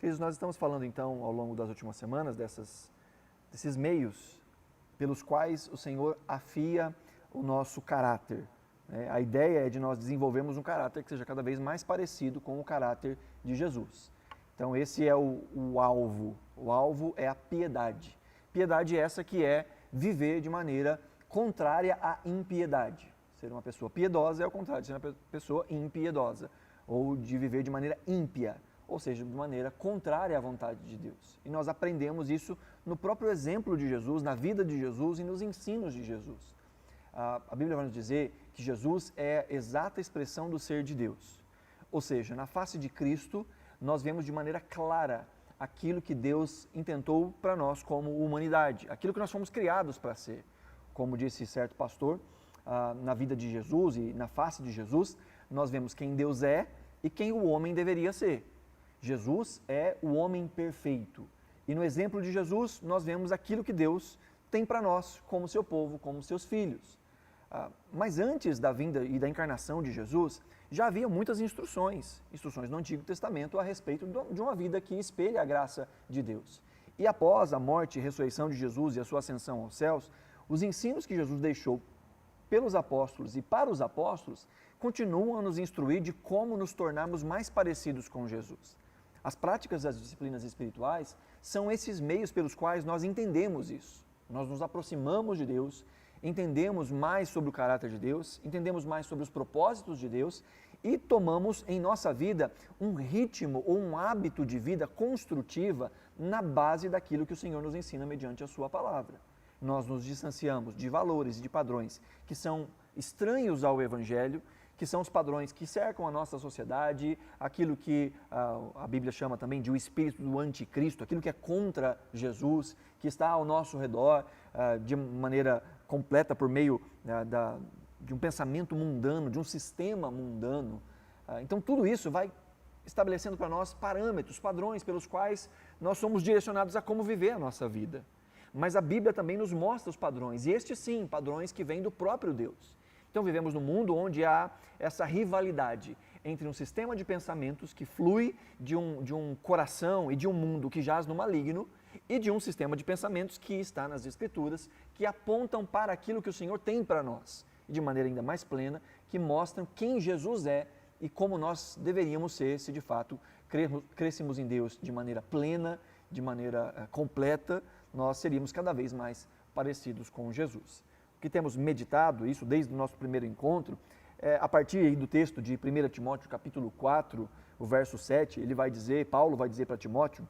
Queridos, nós estamos falando então ao longo das últimas semanas desses meios pelos quais o Senhor afia o nosso caráter. A ideia é de nós desenvolvermos um caráter que seja cada vez mais parecido com o caráter de Jesus. Então esse é o alvo. O alvo é a piedade. Piedade essa que é viver de maneira contrária à impiedade. Ser uma pessoa piedosa é o contrário de ser uma pessoa impiedosa, ou de viver de maneira ímpia, ou seja, de maneira contrária à vontade de Deus. E nós aprendemos isso no próprio exemplo de Jesus, na vida de Jesus e nos ensinos de Jesus. A Bíblia vai nos dizer que Jesus é a exata expressão do ser de Deus. Ou seja, na face de Cristo, nós vemos de maneira clara aquilo que Deus intentou para nós como humanidade, aquilo que nós fomos criados para ser. Como disse certo pastor, na vida de Jesus e na face de Jesus, nós vemos quem Deus é e quem o homem deveria ser. Jesus é o homem perfeito. E no exemplo de Jesus, nós vemos aquilo que Deus tem para nós, como seu povo, como seus filhos. Mas antes da vinda e da encarnação de Jesus, já havia muitas instruções no Antigo Testamento a respeito de uma vida que espelha a graça de Deus. E após a morte e ressurreição de Jesus e a sua ascensão aos céus, os ensinos que Jesus deixou pelos apóstolos e para os apóstolos continuam a nos instruir de como nos tornarmos mais parecidos com Jesus. As práticas das disciplinas espirituais são esses meios pelos quais nós entendemos isso. Nós nos aproximamos de Deus, entendemos mais sobre o caráter de Deus, entendemos mais sobre os propósitos de Deus e tomamos em nossa vida um ritmo ou um hábito de vida construtiva na base daquilo que o Senhor nos ensina mediante a sua palavra. Nós nos distanciamos de valores e de padrões que são estranhos ao Evangelho, que são os padrões que cercam a nossa sociedade, aquilo que a Bíblia chama também de o espírito do anticristo, aquilo que é contra Jesus, que está ao nosso redor de maneira completa por meio de um pensamento mundano, de um sistema mundano. Então tudo isso vai estabelecendo para nós parâmetros, padrões pelos quais nós somos direcionados a como viver a nossa vida. Mas a Bíblia também nos mostra os padrões, e estes sim, padrões que vêm do próprio Deus. Então vivemos num mundo onde há essa rivalidade entre um sistema de pensamentos que flui de um coração e de um mundo que jaz no maligno e de um sistema de pensamentos que está nas Escrituras, que apontam para aquilo que o Senhor tem para nós, e de maneira ainda mais plena, que mostram quem Jesus é e como nós deveríamos ser se de fato crescêssemos em Deus de maneira plena, de maneira completa, nós seríamos cada vez mais parecidos com Jesus. O que temos meditado, isso desde o nosso primeiro encontro, a partir do texto de 1 Timóteo capítulo 4, o verso 7, Paulo vai dizer para Timóteo,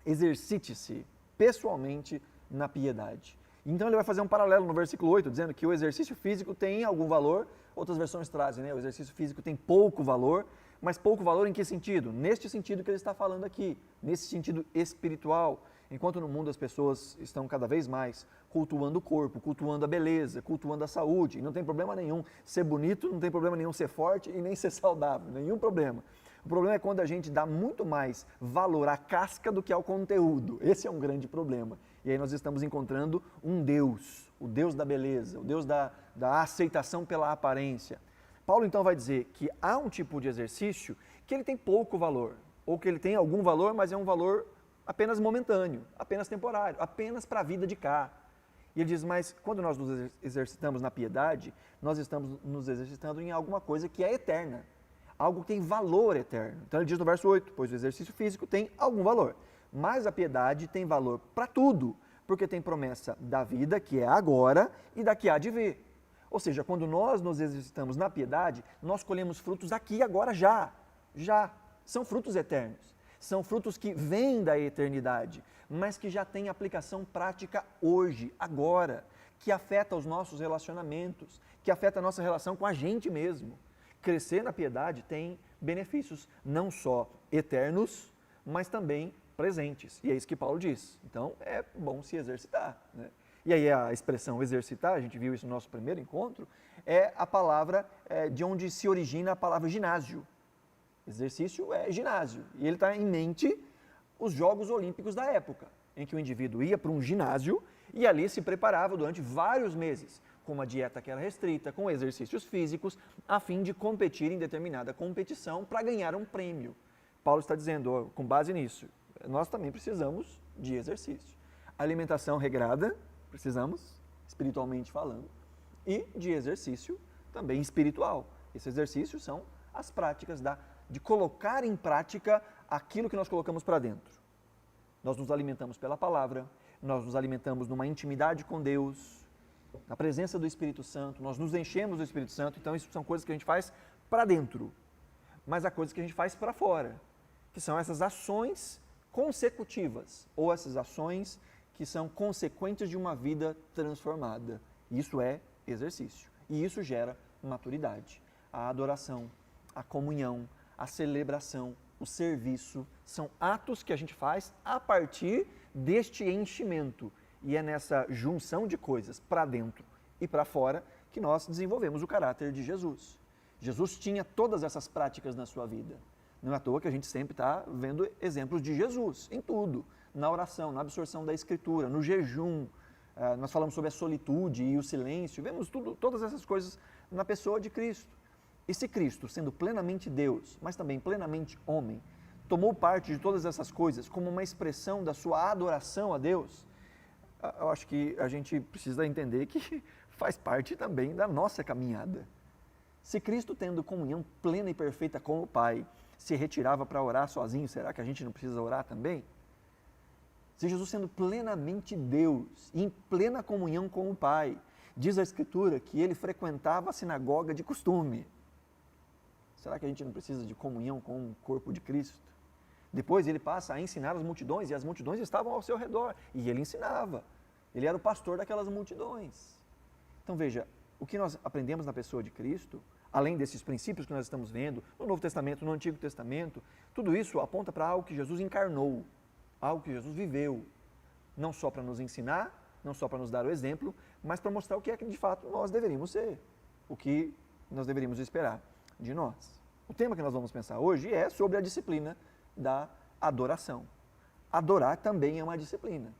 exercite-se pessoalmente na piedade. Então ele vai fazer um paralelo no versículo 8, dizendo que o exercício físico tem algum valor, outras versões trazem, o exercício físico tem pouco valor, mas pouco valor em que sentido? Neste sentido que ele está falando aqui, nesse sentido espiritual. Enquanto no mundo as pessoas estão cada vez mais cultuando o corpo, cultuando a beleza, cultuando a saúde, e não tem problema nenhum ser bonito, não tem problema nenhum ser forte e nem ser saudável, nenhum problema. O problema é quando a gente dá muito mais valor à casca do que ao conteúdo. Esse é um grande problema. E aí nós estamos encontrando um Deus, o Deus da beleza, o Deus da aceitação pela aparência. Paulo então vai dizer que há um tipo de exercício que ele tem pouco valor, ou que ele tem algum valor, mas é um valor apenas momentâneo, apenas temporário, apenas para a vida de cá. E ele diz, mas quando nós nos exercitamos na piedade, nós estamos nos exercitando em alguma coisa que é eterna, algo que tem valor eterno. Então ele diz no verso 8, pois o exercício físico tem algum valor, mas a piedade tem valor para tudo, porque tem promessa da vida que é agora e da que há de vir. Ou seja, quando nós nos exercitamos na piedade, nós colhemos frutos aqui agora já. São frutos eternos. São frutos que vêm da eternidade, mas que já têm aplicação prática hoje, agora, que afeta os nossos relacionamentos, que afeta a nossa relação com a gente mesmo. Crescer na piedade tem benefícios não só eternos, mas também presentes. E é isso que Paulo diz. Então, é bom se exercitar, né? E aí a expressão exercitar, a gente viu isso no nosso primeiro encontro, é a palavra de onde se origina a palavra ginásio. Exercício é ginásio. E ele está em mente os Jogos Olímpicos da época, em que o indivíduo ia para um ginásio e ali se preparava durante vários meses, com uma dieta que era restrita, com exercícios físicos, a fim de competir em determinada competição para ganhar um prêmio. Paulo está dizendo, ó, com base nisso, nós também precisamos de exercício. Alimentação regrada, precisamos, espiritualmente falando, e de exercício também espiritual. Esses exercícios são as práticas de colocar em prática aquilo que nós colocamos para dentro. Nós nos alimentamos pela palavra, nós nos alimentamos numa intimidade com Deus, na presença do Espírito Santo, nós nos enchemos do Espírito Santo, então isso são coisas que a gente faz para dentro. Mas há coisas que a gente faz para fora, que são essas ações consecutivas, ou essas ações que são consequentes de uma vida transformada. Isso é exercício. E isso gera maturidade. A adoração, a comunhão, a celebração, o serviço, são atos que a gente faz a partir deste enchimento. E é nessa junção de coisas para dentro e para fora que nós desenvolvemos o caráter de Jesus. Jesus tinha todas essas práticas na sua vida. Não é à toa que a gente sempre está vendo exemplos de Jesus em tudo. Na oração, na absorção da Escritura, no jejum. Nós falamos sobre a solitude e o silêncio. Vemos todas essas coisas na pessoa de Cristo. E se Cristo, sendo plenamente Deus, mas também plenamente homem, tomou parte de todas essas coisas como uma expressão da sua adoração a Deus, eu acho que a gente precisa entender que faz parte também da nossa caminhada. Se Cristo, tendo comunhão plena e perfeita com o Pai, se retirava para orar sozinho, será que a gente não precisa orar também? Se Jesus, sendo plenamente Deus, em plena comunhão com o Pai, diz a Escritura que ele frequentava a sinagoga de costume, será que a gente não precisa de comunhão com o corpo de Cristo? Depois ele passa a ensinar as multidões, e as multidões estavam ao seu redor, e ele ensinava. Ele era o pastor daquelas multidões. Então veja, o que nós aprendemos na pessoa de Cristo, além desses princípios que nós estamos vendo, no Novo Testamento, no Antigo Testamento, tudo isso aponta para algo que Jesus encarnou, algo que Jesus viveu, não só para nos ensinar, não só para nos dar o exemplo, mas para mostrar o que é que de fato nós deveríamos ser, o que nós deveríamos esperar de nós. O tema que nós vamos pensar hoje é sobre a disciplina da adoração. Adorar também é uma disciplina.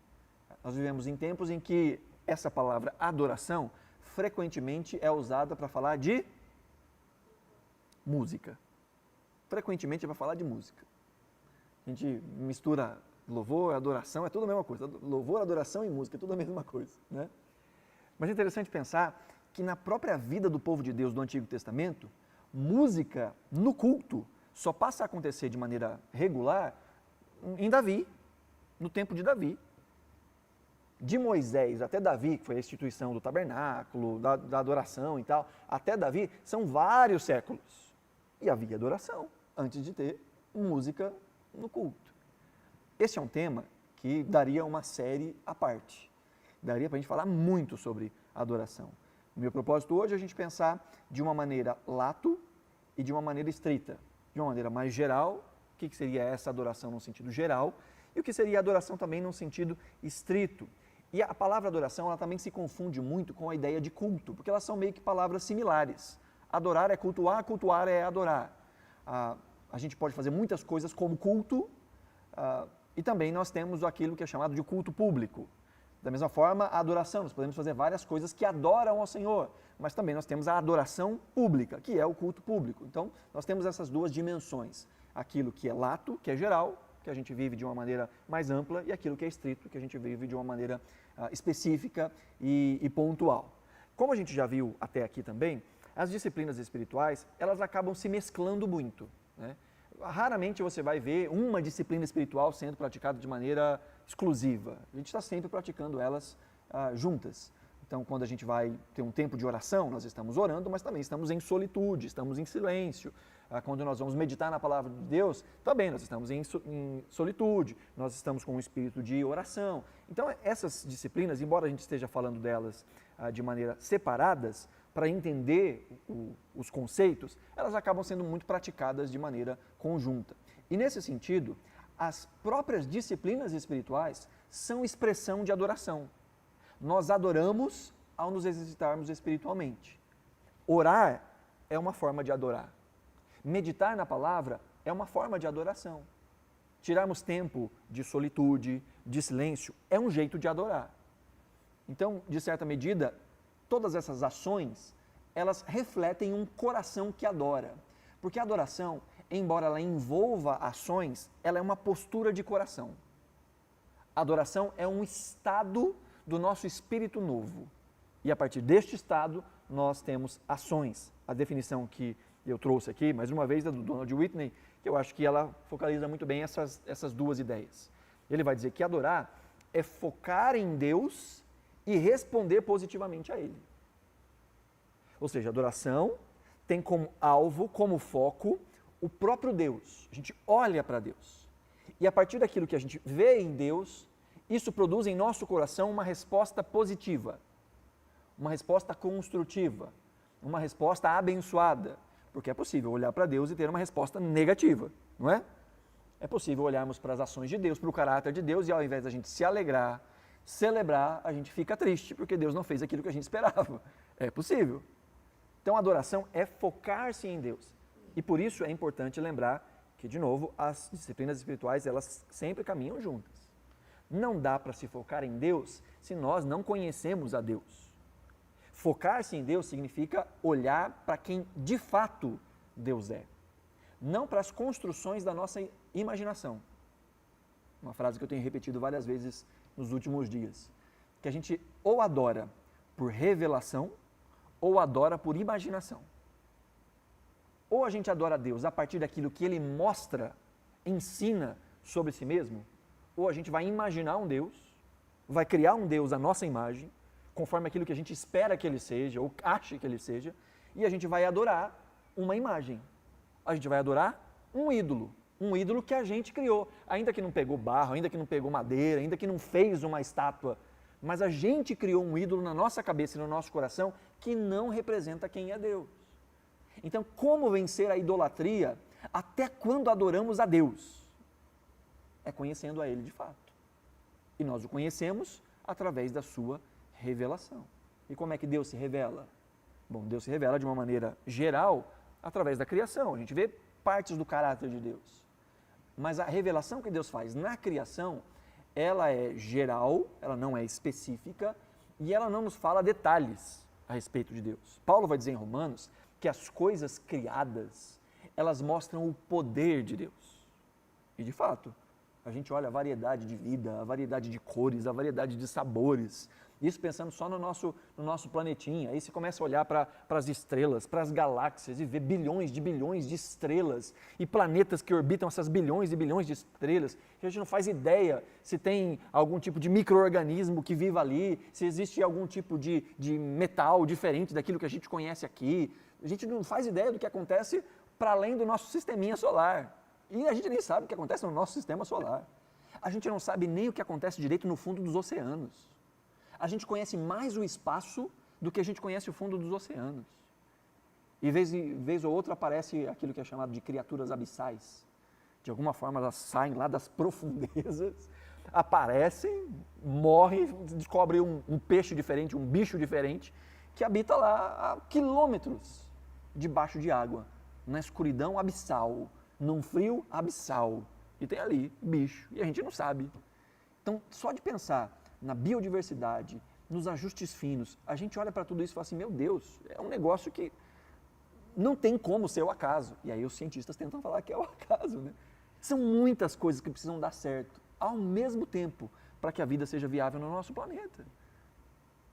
Nós vivemos em tempos em que essa palavra adoração frequentemente é usada para falar de música. Frequentemente é para falar de música. A gente mistura louvor, adoração, é tudo a mesma coisa. Louvor, adoração e música, é tudo a mesma coisa, né? Mas é interessante pensar que na própria vida do povo de Deus do Antigo Testamento, música no culto só passa a acontecer de maneira regular em Davi, no tempo de Davi. De Moisés até Davi, que foi a instituição do tabernáculo, da adoração e tal, até Davi, são vários séculos. E havia adoração antes de ter música no culto. Esse é um tema que daria uma série à parte. Daria para a gente falar muito sobre adoração. O meu propósito hoje é a gente pensar de uma maneira lato e de uma maneira estrita. De uma maneira mais geral, o que seria essa adoração no sentido geral, e o que seria a adoração também no sentido estrito. E a palavra adoração, ela também se confunde muito com a ideia de culto, porque elas são meio que palavras similares. Adorar é cultuar é adorar. A gente pode fazer muitas coisas como culto, e também nós temos aquilo que é chamado de culto público. Da mesma forma, a adoração, nós podemos fazer várias coisas que adoram ao Senhor, mas também nós temos a adoração pública, que é o culto público. Então, nós temos essas duas dimensões, aquilo que é lato, que é geral, que a gente vive de uma maneira mais ampla, e aquilo que é estrito, que a gente vive de uma maneira específica e pontual. Como a gente já viu até aqui também, as disciplinas espirituais, elas acabam se mesclando muito, né? Raramente você vai ver uma disciplina espiritual sendo praticada de maneira exclusiva. A gente está sempre praticando elas juntas. Então, quando a gente vai ter um tempo de oração, nós estamos orando, mas também estamos em solitude, estamos em silêncio. Quando nós vamos meditar na palavra de Deus, também nós estamos em solitude, nós estamos com um espírito de oração. Então, essas disciplinas, embora a gente esteja falando delas de maneira separadas, para entender os conceitos, elas acabam sendo muito praticadas de maneira conjunta. E nesse sentido, as próprias disciplinas espirituais são expressão de adoração. Nós adoramos ao nos exercitarmos espiritualmente. Orar é uma forma de adorar. Meditar na palavra é uma forma de adoração. Tirarmos tempo de solitude, de silêncio, é um jeito de adorar. Então, de certa medida, todas essas ações, elas refletem um coração que adora. Porque a adoração embora ela envolva ações, ela é uma postura de coração. Adoração é um estado do nosso espírito novo. E a partir deste estado, nós temos ações. A definição que eu trouxe aqui, mais uma vez, é do Donald Whitney, que eu acho que ela focaliza muito bem essas duas ideias. Ele vai dizer que adorar é focar em Deus e responder positivamente a Ele. Ou seja, adoração tem como alvo, como foco, o próprio Deus. A gente olha para Deus. E a partir daquilo que a gente vê em Deus, isso produz em nosso coração uma resposta positiva, uma resposta construtiva, uma resposta abençoada. Porque é possível olhar para Deus e ter uma resposta negativa, não é? É possível olharmos para as ações de Deus, para o caráter de Deus, e ao invés da gente se alegrar, celebrar, a gente fica triste, porque Deus não fez aquilo que a gente esperava. É possível. Então, a adoração é focar-se em Deus. E por isso é importante lembrar que, de novo, as disciplinas espirituais, elas sempre caminham juntas. Não dá para se focar em Deus se nós não conhecemos a Deus. Focar-se em Deus significa olhar para quem de fato Deus é, não para as construções da nossa imaginação. Uma frase que eu tenho repetido várias vezes nos últimos dias, que a gente ou adora por revelação ou adora por imaginação. Ou a gente adora a Deus a partir daquilo que Ele mostra, ensina sobre si mesmo, ou a gente vai imaginar um Deus, vai criar um Deus à nossa imagem, conforme aquilo que a gente espera que Ele seja, ou acha que Ele seja, e a gente vai adorar uma imagem. A gente vai adorar um ídolo que a gente criou, ainda que não pegou barro, ainda que não pegou madeira, ainda que não fez uma estátua, mas a gente criou um ídolo na nossa cabeça e no nosso coração que não representa quem é Deus. Então, como vencer a idolatria até quando adoramos a Deus? É conhecendo a Ele de fato. E nós o conhecemos através da sua revelação. E como é que Deus se revela? Bom, Deus se revela de uma maneira geral através da criação. A gente vê partes do caráter de Deus. Mas a revelação que Deus faz na criação, ela é geral, ela não é específica e ela não nos fala detalhes a respeito de Deus. Paulo vai dizer em Romanos que as coisas criadas, elas mostram o poder de Deus. E de fato, a gente olha a variedade de vida, a variedade de cores, a variedade de sabores. Isso pensando só no nosso planetinha. Aí você começa a olhar para as estrelas, para as galáxias e ver bilhões de estrelas e planetas que orbitam essas bilhões e bilhões de estrelas. A gente não faz ideia se tem algum tipo de micro-organismo que viva ali, se existe algum tipo de metal diferente daquilo que a gente conhece aqui. A gente não faz ideia do que acontece para além do nosso sisteminha solar. E a gente nem sabe o que acontece no nosso sistema solar. A gente não sabe nem o que acontece direito no fundo dos oceanos. A gente conhece mais o espaço do que a gente conhece o fundo dos oceanos. E vez ou outra aparece aquilo que é chamado de criaturas abissais. De alguma forma elas saem lá das profundezas, aparecem, morrem, descobrem um peixe diferente, um bicho diferente, que habita lá a quilômetros debaixo de água, na escuridão abissal, num frio abissal. E tem ali bicho, e a gente não sabe. Então, só de pensar na biodiversidade, nos ajustes finos, a gente olha para tudo isso e fala assim, meu Deus, é um negócio que não tem como ser o acaso. E aí os cientistas tentam falar que é o acaso, né? São muitas coisas que precisam dar certo ao mesmo tempo para que a vida seja viável no nosso planeta.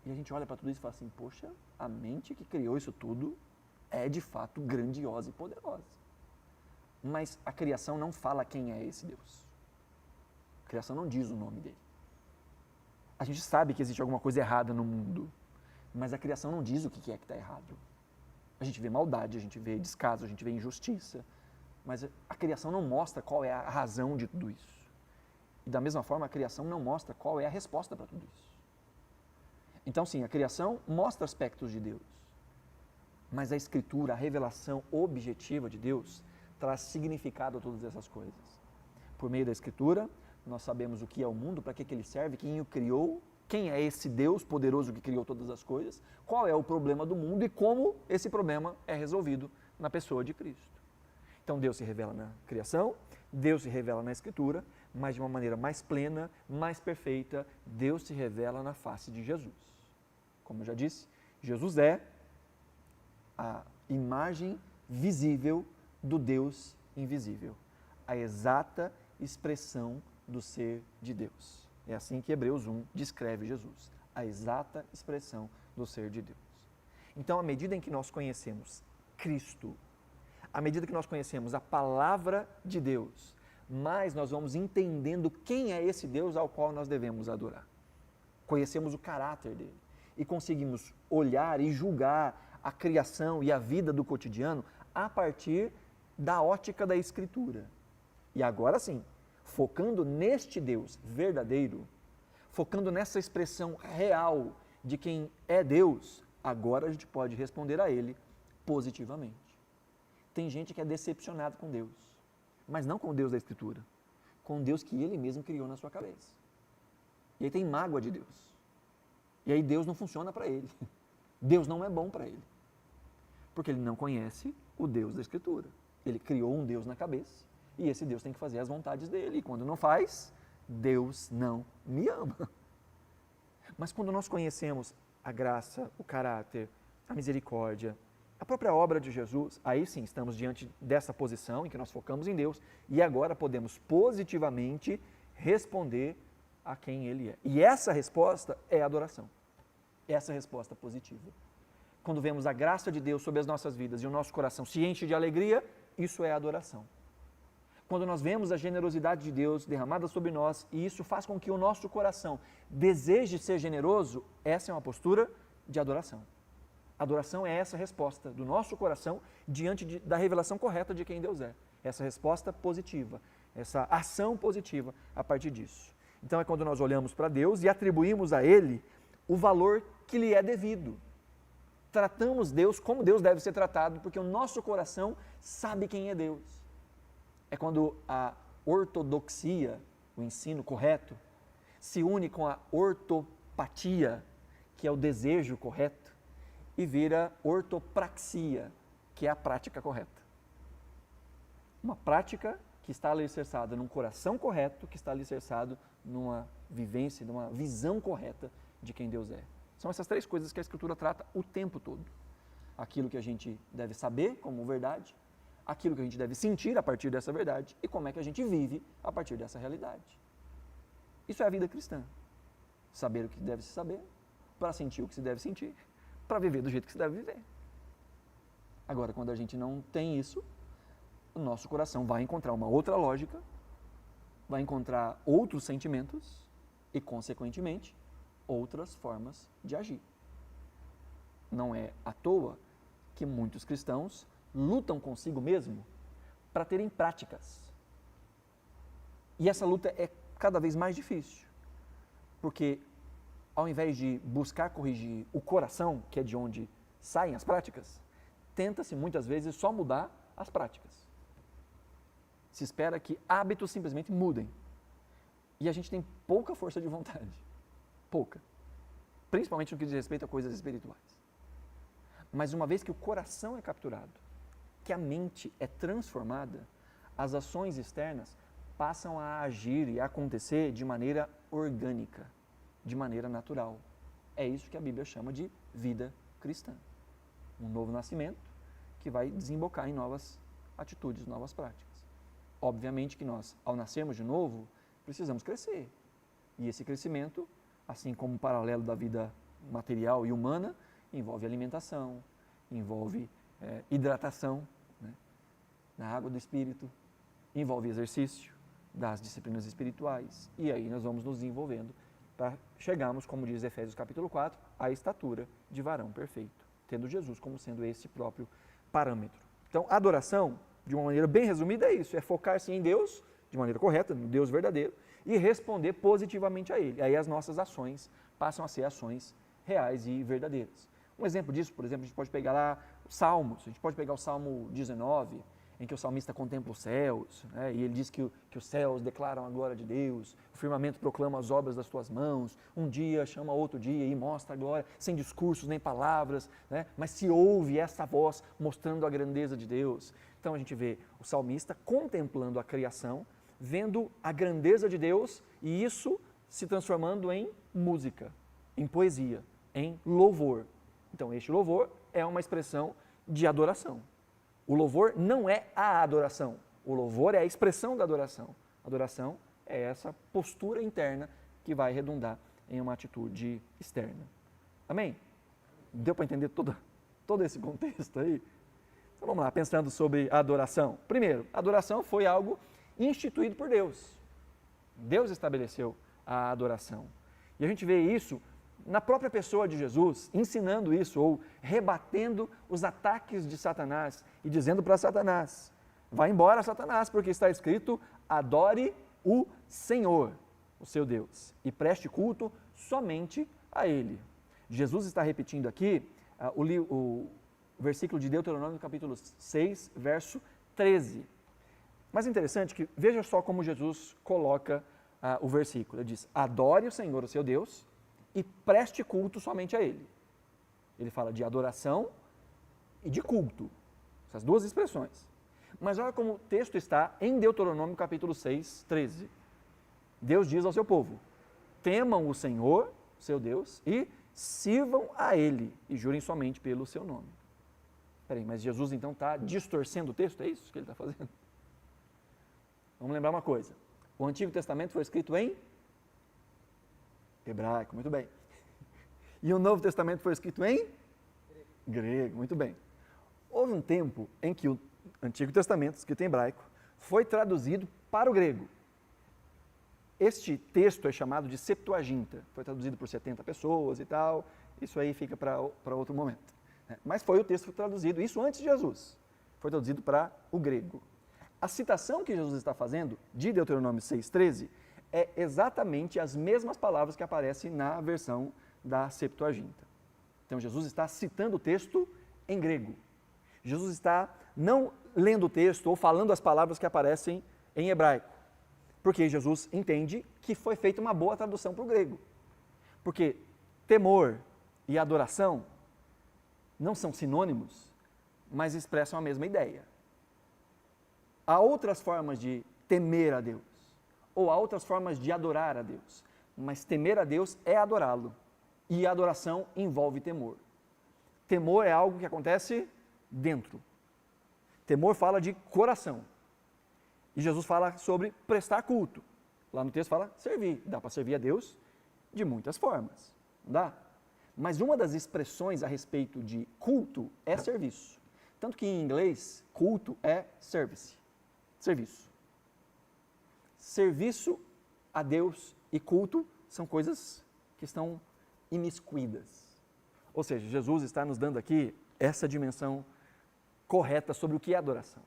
E a gente olha para tudo isso e fala assim, poxa, a mente que criou isso tudo é de fato grandiosa e poderosa. Mas a criação não fala quem é esse Deus. A criação não diz o nome dele. A gente sabe que existe alguma coisa errada no mundo, mas a criação não diz o que é que está errado. A gente vê maldade, a gente vê descaso, a gente vê injustiça, mas a criação não mostra qual é a razão de tudo isso. E da mesma forma, a criação não mostra qual é a resposta para tudo isso. Então sim, a criação mostra aspectos de Deus, mas a Escritura, a revelação objetiva de Deus, traz significado a todas essas coisas. Por meio da Escritura, nós sabemos o que é o mundo, para que ele serve, quem o criou, quem é esse Deus poderoso que criou todas as coisas, qual é o problema do mundo e como esse problema é resolvido na pessoa de Cristo. Então Deus se revela na criação, Deus se revela na Escritura, mas de uma maneira mais plena, mais perfeita, Deus se revela na face de Jesus. Como eu já disse, Jesus é a imagem visível do Deus invisível, a exata expressão do ser de Deus. É assim que Hebreus 1 descreve Jesus, a exata expressão do ser de Deus. Então, à medida em que nós conhecemos Cristo, à medida que nós conhecemos a palavra de Deus, mais nós vamos entendendo quem é esse Deus ao qual nós devemos adorar. Conhecemos o caráter dele e conseguimos olhar e julgar a criação e a vida do cotidiano a partir da ótica da Escritura. E agora sim, focando neste Deus verdadeiro, focando nessa expressão real de quem é Deus, agora a gente pode responder a Ele positivamente. Tem gente que é decepcionado com Deus, mas não com o Deus da Escritura, com o Deus que Ele mesmo criou na sua cabeça. E aí tem mágoa de Deus. E aí Deus não funciona para ele. Deus não é bom para ele. Porque ele não conhece o Deus da Escritura. Ele criou um Deus na cabeça e esse Deus tem que fazer as vontades dele. E quando não faz, Deus não me ama. Mas quando nós conhecemos a graça, o caráter, a misericórdia, a própria obra de Jesus, aí sim estamos diante dessa posição em que nós focamos em Deus e agora podemos positivamente responder a quem Ele é. E essa resposta é a adoração. Essa resposta positiva. Quando vemos a graça de Deus sobre as nossas vidas e o nosso coração se enche de alegria, isso é adoração. Quando nós vemos a generosidade de Deus derramada sobre nós e isso faz com que o nosso coração deseje ser generoso, essa é uma postura de adoração. Adoração é essa resposta do nosso coração diante da revelação correta de quem Deus é. Essa resposta positiva, essa ação positiva a partir disso. Então é quando nós olhamos para Deus e atribuímos a Ele o valor que lhe é devido. Tratamos Deus como Deus deve ser tratado, porque o nosso coração sabe quem é Deus. É quando a ortodoxia, o ensino correto, se une com a ortopatia, que é o desejo correto, e vira ortopraxia, que é a prática correta. Uma prática que está alicerçada num coração correto, que está alicerçado numa vivência, numa visão correta de quem Deus é. São essas três coisas que a Escritura trata o tempo todo. Aquilo que a gente deve saber como verdade, aquilo que a gente deve sentir a partir dessa verdade e como é que a gente vive a partir dessa realidade. Isso é a vida cristã. Saber o que deve se saber, para sentir o que se deve sentir, para viver do jeito que se deve viver. Agora, quando a gente não tem isso, o nosso coração vai encontrar uma outra lógica, vai encontrar outros sentimentos e, consequentemente, outras formas de agir. Não é à toa que muitos cristãos lutam consigo mesmo para terem práticas. E essa luta é cada vez mais difícil, porque ao invés de buscar corrigir o coração, que é de onde saem as práticas, tenta-se muitas vezes só mudar as práticas. Se espera que hábitos simplesmente mudem. E a gente tem pouca força de vontade. Pouca. Principalmente no que diz respeito a coisas espirituais. Mas uma vez que o coração é capturado, que a mente é transformada, as ações externas passam a agir e a acontecer de maneira orgânica, de maneira natural. É isso que a Bíblia chama de vida cristã. Um novo nascimento que vai desembocar em novas atitudes, novas práticas. Obviamente que nós, ao nascermos de novo, precisamos crescer. E esse crescimento, assim como o paralelo da vida material e humana, envolve alimentação, envolve hidratação, né, na água do Espírito, envolve exercício das disciplinas espirituais. E aí nós vamos nos desenvolvendo para chegarmos, como diz Efésios capítulo 4, à estatura de varão perfeito, tendo Jesus como sendo esse próprio parâmetro. Então, a adoração, de uma maneira bem resumida, é isso, é focar-se em Deus, de maneira correta, no Deus verdadeiro, e responder positivamente a Ele. Aí as nossas ações passam a ser ações reais e verdadeiras. Um exemplo disso, por exemplo, a gente pode pegar lá os Salmos, a gente pode pegar o Salmo 19, em que o salmista contempla os céus, né, e ele diz que os céus declaram a glória de Deus, o firmamento proclama as obras das tuas mãos, um dia chama outro dia e mostra a glória, sem discursos nem palavras, né, mas se ouve essa voz mostrando a grandeza de Deus. Então a gente vê o salmista contemplando a criação, vendo a grandeza de Deus e isso se transformando em música, em poesia, em louvor. Então este louvor é uma expressão de adoração. O louvor não é a adoração, O louvor é a expressão da adoração. A adoração é essa postura interna que vai redundar em uma atitude externa. Amém? Deu para entender todo esse contexto aí? Então vamos lá, pensando sobre a adoração. Primeiro, a adoração foi algo instituído por Deus. Deus estabeleceu a adoração. E a gente vê isso na própria pessoa de Jesus, ensinando isso ou rebatendo os ataques de Satanás e dizendo para Satanás: vai embora, Satanás, porque está escrito: adore o Senhor, o seu Deus, e preste culto somente a Ele. Jesus está repetindo aqui o versículo de Deuteronômio, capítulo 6, verso 13. Mas interessante que veja só como Jesus coloca o versículo. Ele diz: adore o Senhor, o seu Deus, e preste culto somente a Ele. Ele fala de adoração e de culto, essas duas expressões. Mas olha como o texto está em Deuteronômio capítulo 6, 13. Deus diz ao seu povo: temam o Senhor, seu Deus, e sirvam a Ele, e jurem somente pelo seu nome. Peraí, mas Jesus então está distorcendo o texto? É isso que ele está fazendo? Vamos lembrar uma coisa. O Antigo Testamento foi escrito em hebraico, muito bem. E o Novo Testamento foi escrito em grego, muito bem. Houve um tempo em que o Antigo Testamento, escrito em hebraico, foi traduzido para o grego. Este texto é chamado de Septuaginta, foi traduzido por 70 pessoas e tal, isso aí fica para outro momento. Mas foi o texto traduzido, isso antes de Jesus, foi traduzido para o grego. A citação que Jesus está fazendo de Deuteronômio 6,13 é exatamente as mesmas palavras que aparecem na versão da Septuaginta. Então Jesus está citando o texto em grego. Jesus está não lendo o texto ou falando as palavras que aparecem em hebraico, porque Jesus entende que foi feita uma boa tradução para o grego. Porque temor e adoração não são sinônimos, mas expressam a mesma ideia. Há outras formas de temer a Deus, ou há outras formas de adorar a Deus, mas temer a Deus é adorá-lo, e a adoração envolve temor. Temor é algo que acontece dentro. Temor fala de coração. E Jesus fala sobre prestar culto. Lá no texto fala servir. Dá para servir a Deus de muitas formas, não dá? Mas uma das expressões a respeito de culto é serviço. Tanto que em inglês, culto é service. Serviço. Serviço a Deus e culto são coisas que estão imiscuídas. Ou seja, Jesus está nos dando aqui essa dimensão correta sobre o que é adoração.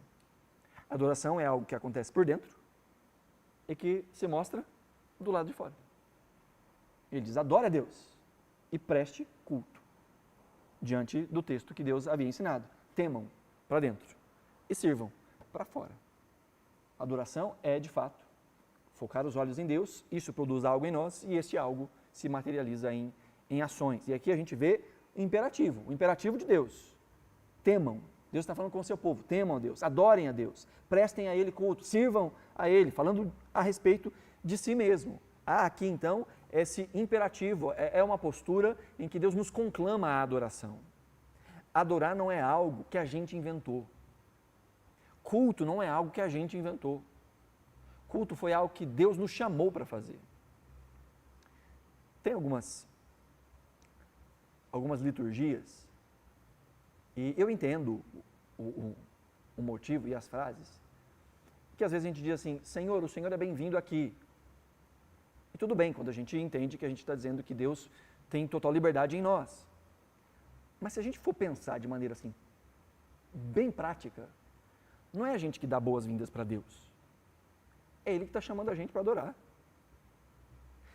Adoração é algo que acontece por dentro e que se mostra do lado de fora. Ele diz: adore a Deus e preste culto diante do texto que Deus havia ensinado. Temam para dentro e sirvam para fora. Adoração é, de fato, focar os olhos em Deus, isso produz algo em nós e este algo se materializa em ações. E aqui a gente vê o imperativo de Deus. Temam. Deus está falando com o seu povo, temam a Deus, adorem a Deus, prestem a Ele culto, sirvam a Ele, falando a respeito de si mesmo. Há aqui então esse imperativo, é uma postura em que Deus nos conclama a adoração. Adorar não é algo que a gente inventou. Culto não é algo que a gente inventou. Culto foi algo que Deus nos chamou para fazer. Tem algumas liturgias, e eu entendo o motivo e as frases, que às vezes a gente diz assim: Senhor, o Senhor é bem-vindo aqui. E tudo bem, quando a gente entende que a gente está dizendo que Deus tem total liberdade em nós. Mas se a gente for pensar de maneira assim, bem prática, não é a gente que dá boas-vindas para Deus. É Ele que está chamando a gente para adorar.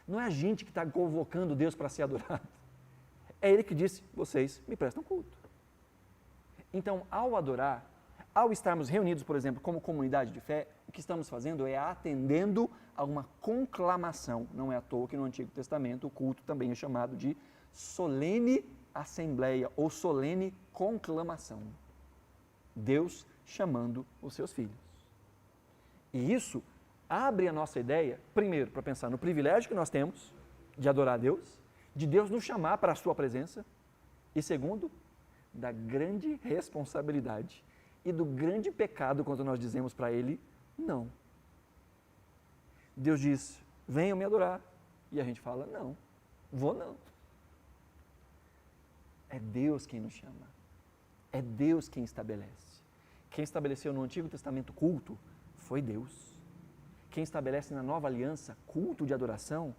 Não é a gente que está convocando Deus para ser adorado. É Ele que disse: vocês me prestam culto. Então, ao adorar, ao estarmos reunidos, por exemplo, como comunidade de fé, o que estamos fazendo é atendendo a uma conclamação. Não é à toa que no Antigo Testamento o culto também é chamado de solene assembleia ou solene conclamação. Deus chamando os seus filhos. E isso abre a nossa ideia, primeiro, para pensar no privilégio que nós temos de adorar a Deus, de Deus nos chamar para a sua presença, e segundo, da grande responsabilidade e do grande pecado quando nós dizemos para Ele: Não. Deus diz, venham me adorar. E a gente fala, não, vou não. É Deus quem nos chama. É Deus quem estabelece. Quem estabeleceu no Antigo Testamento culto foi Deus. Quem estabelece na Nova Aliança culto de adoração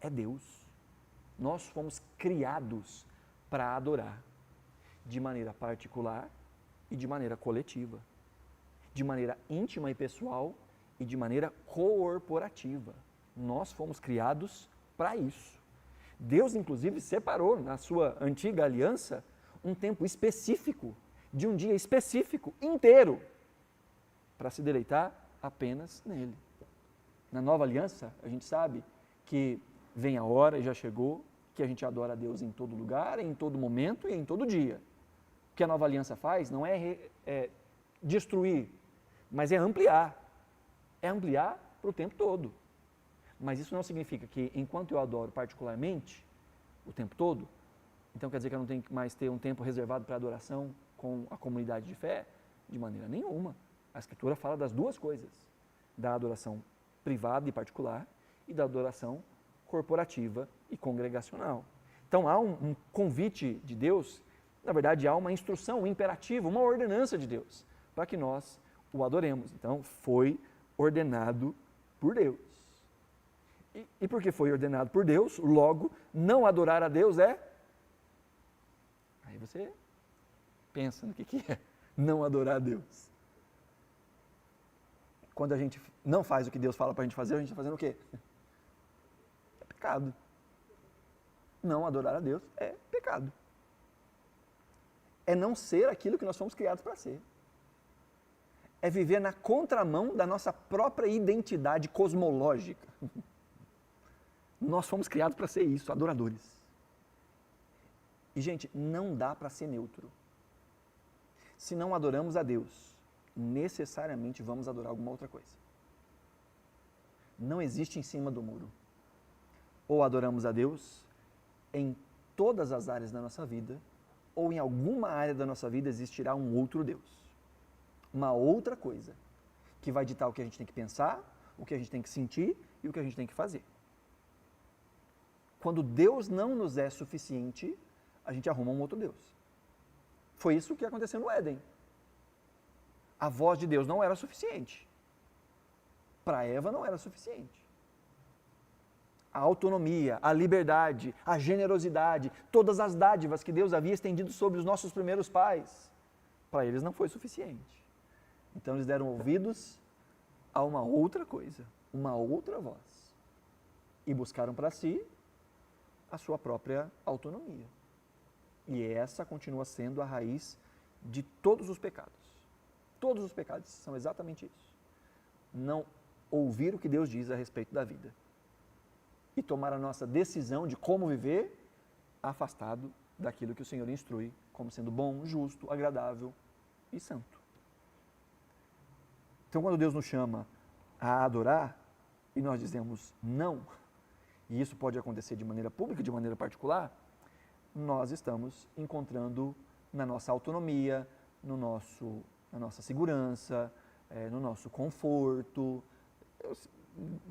é Deus. Nós fomos criados para adorar de maneira particular e de maneira coletiva, de maneira íntima e pessoal e de maneira corporativa. Nós fomos criados para isso. Deus, inclusive, separou na sua antiga aliança um tempo específico, de um dia específico, inteiro, para se deleitar apenas nele. Na nova aliança, a gente sabe que vem a hora, e já chegou, que a gente adora a Deus em todo lugar, em todo momento e em todo dia. O que a nova aliança faz não é destruir, mas é ampliar. É ampliar para o tempo todo. Mas isso não significa que, enquanto eu adoro particularmente, o tempo todo, então quer dizer que eu não tenho que mais ter um tempo reservado para adoração com a comunidade de fé? De maneira nenhuma. A Escritura fala das duas coisas, da adoração privada e particular e da adoração corporativa e congregacional. Então há um convite de Deus, na verdade há uma instrução, um imperativo, uma ordenança de Deus, para que nós o adoremos. Então foi ordenado por Deus. E porque foi ordenado por Deus, logo, não adorar a Deus é... Aí você pensa no que é não adorar a Deus. Quando a gente não faz o que Deus fala para a gente fazer, a gente está fazendo o quê? É pecado. Não adorar a Deus é pecado. É não ser aquilo que nós fomos criados para ser. É viver na contramão da nossa própria identidade cosmológica. Nós fomos criados para ser isso, adoradores. E, gente, não dá para ser neutro. Se não adoramos a Deus, necessariamente vamos adorar alguma outra coisa. Não existe em cima do muro. Ou adoramos a Deus em todas as áreas da nossa vida, ou em alguma área da nossa vida existirá um outro Deus. Uma outra coisa, que vai ditar o que a gente tem que pensar, o que a gente tem que sentir e o que a gente tem que fazer. Quando Deus não nos é suficiente, a gente arruma um outro Deus. Foi isso que aconteceu no Éden. A voz de Deus não era suficiente. Para Eva não era suficiente. A autonomia, a liberdade, a generosidade, todas as dádivas que Deus havia estendido sobre os nossos primeiros pais, para eles não foi suficiente. Então eles deram ouvidos a uma outra coisa, uma outra voz. E buscaram para si a sua própria autonomia. E essa continua sendo a raiz de todos os pecados. Todos os pecados são exatamente isso. Não ouvir o que Deus diz a respeito da vida. E tomar a nossa decisão de como viver afastado daquilo que o Senhor instrui como sendo bom, justo, agradável e santo. Então, quando Deus nos chama a adorar e nós dizemos não, e isso pode acontecer de maneira pública, de maneira particular, nós estamos encontrando na nossa autonomia, na nossa segurança, no nosso conforto.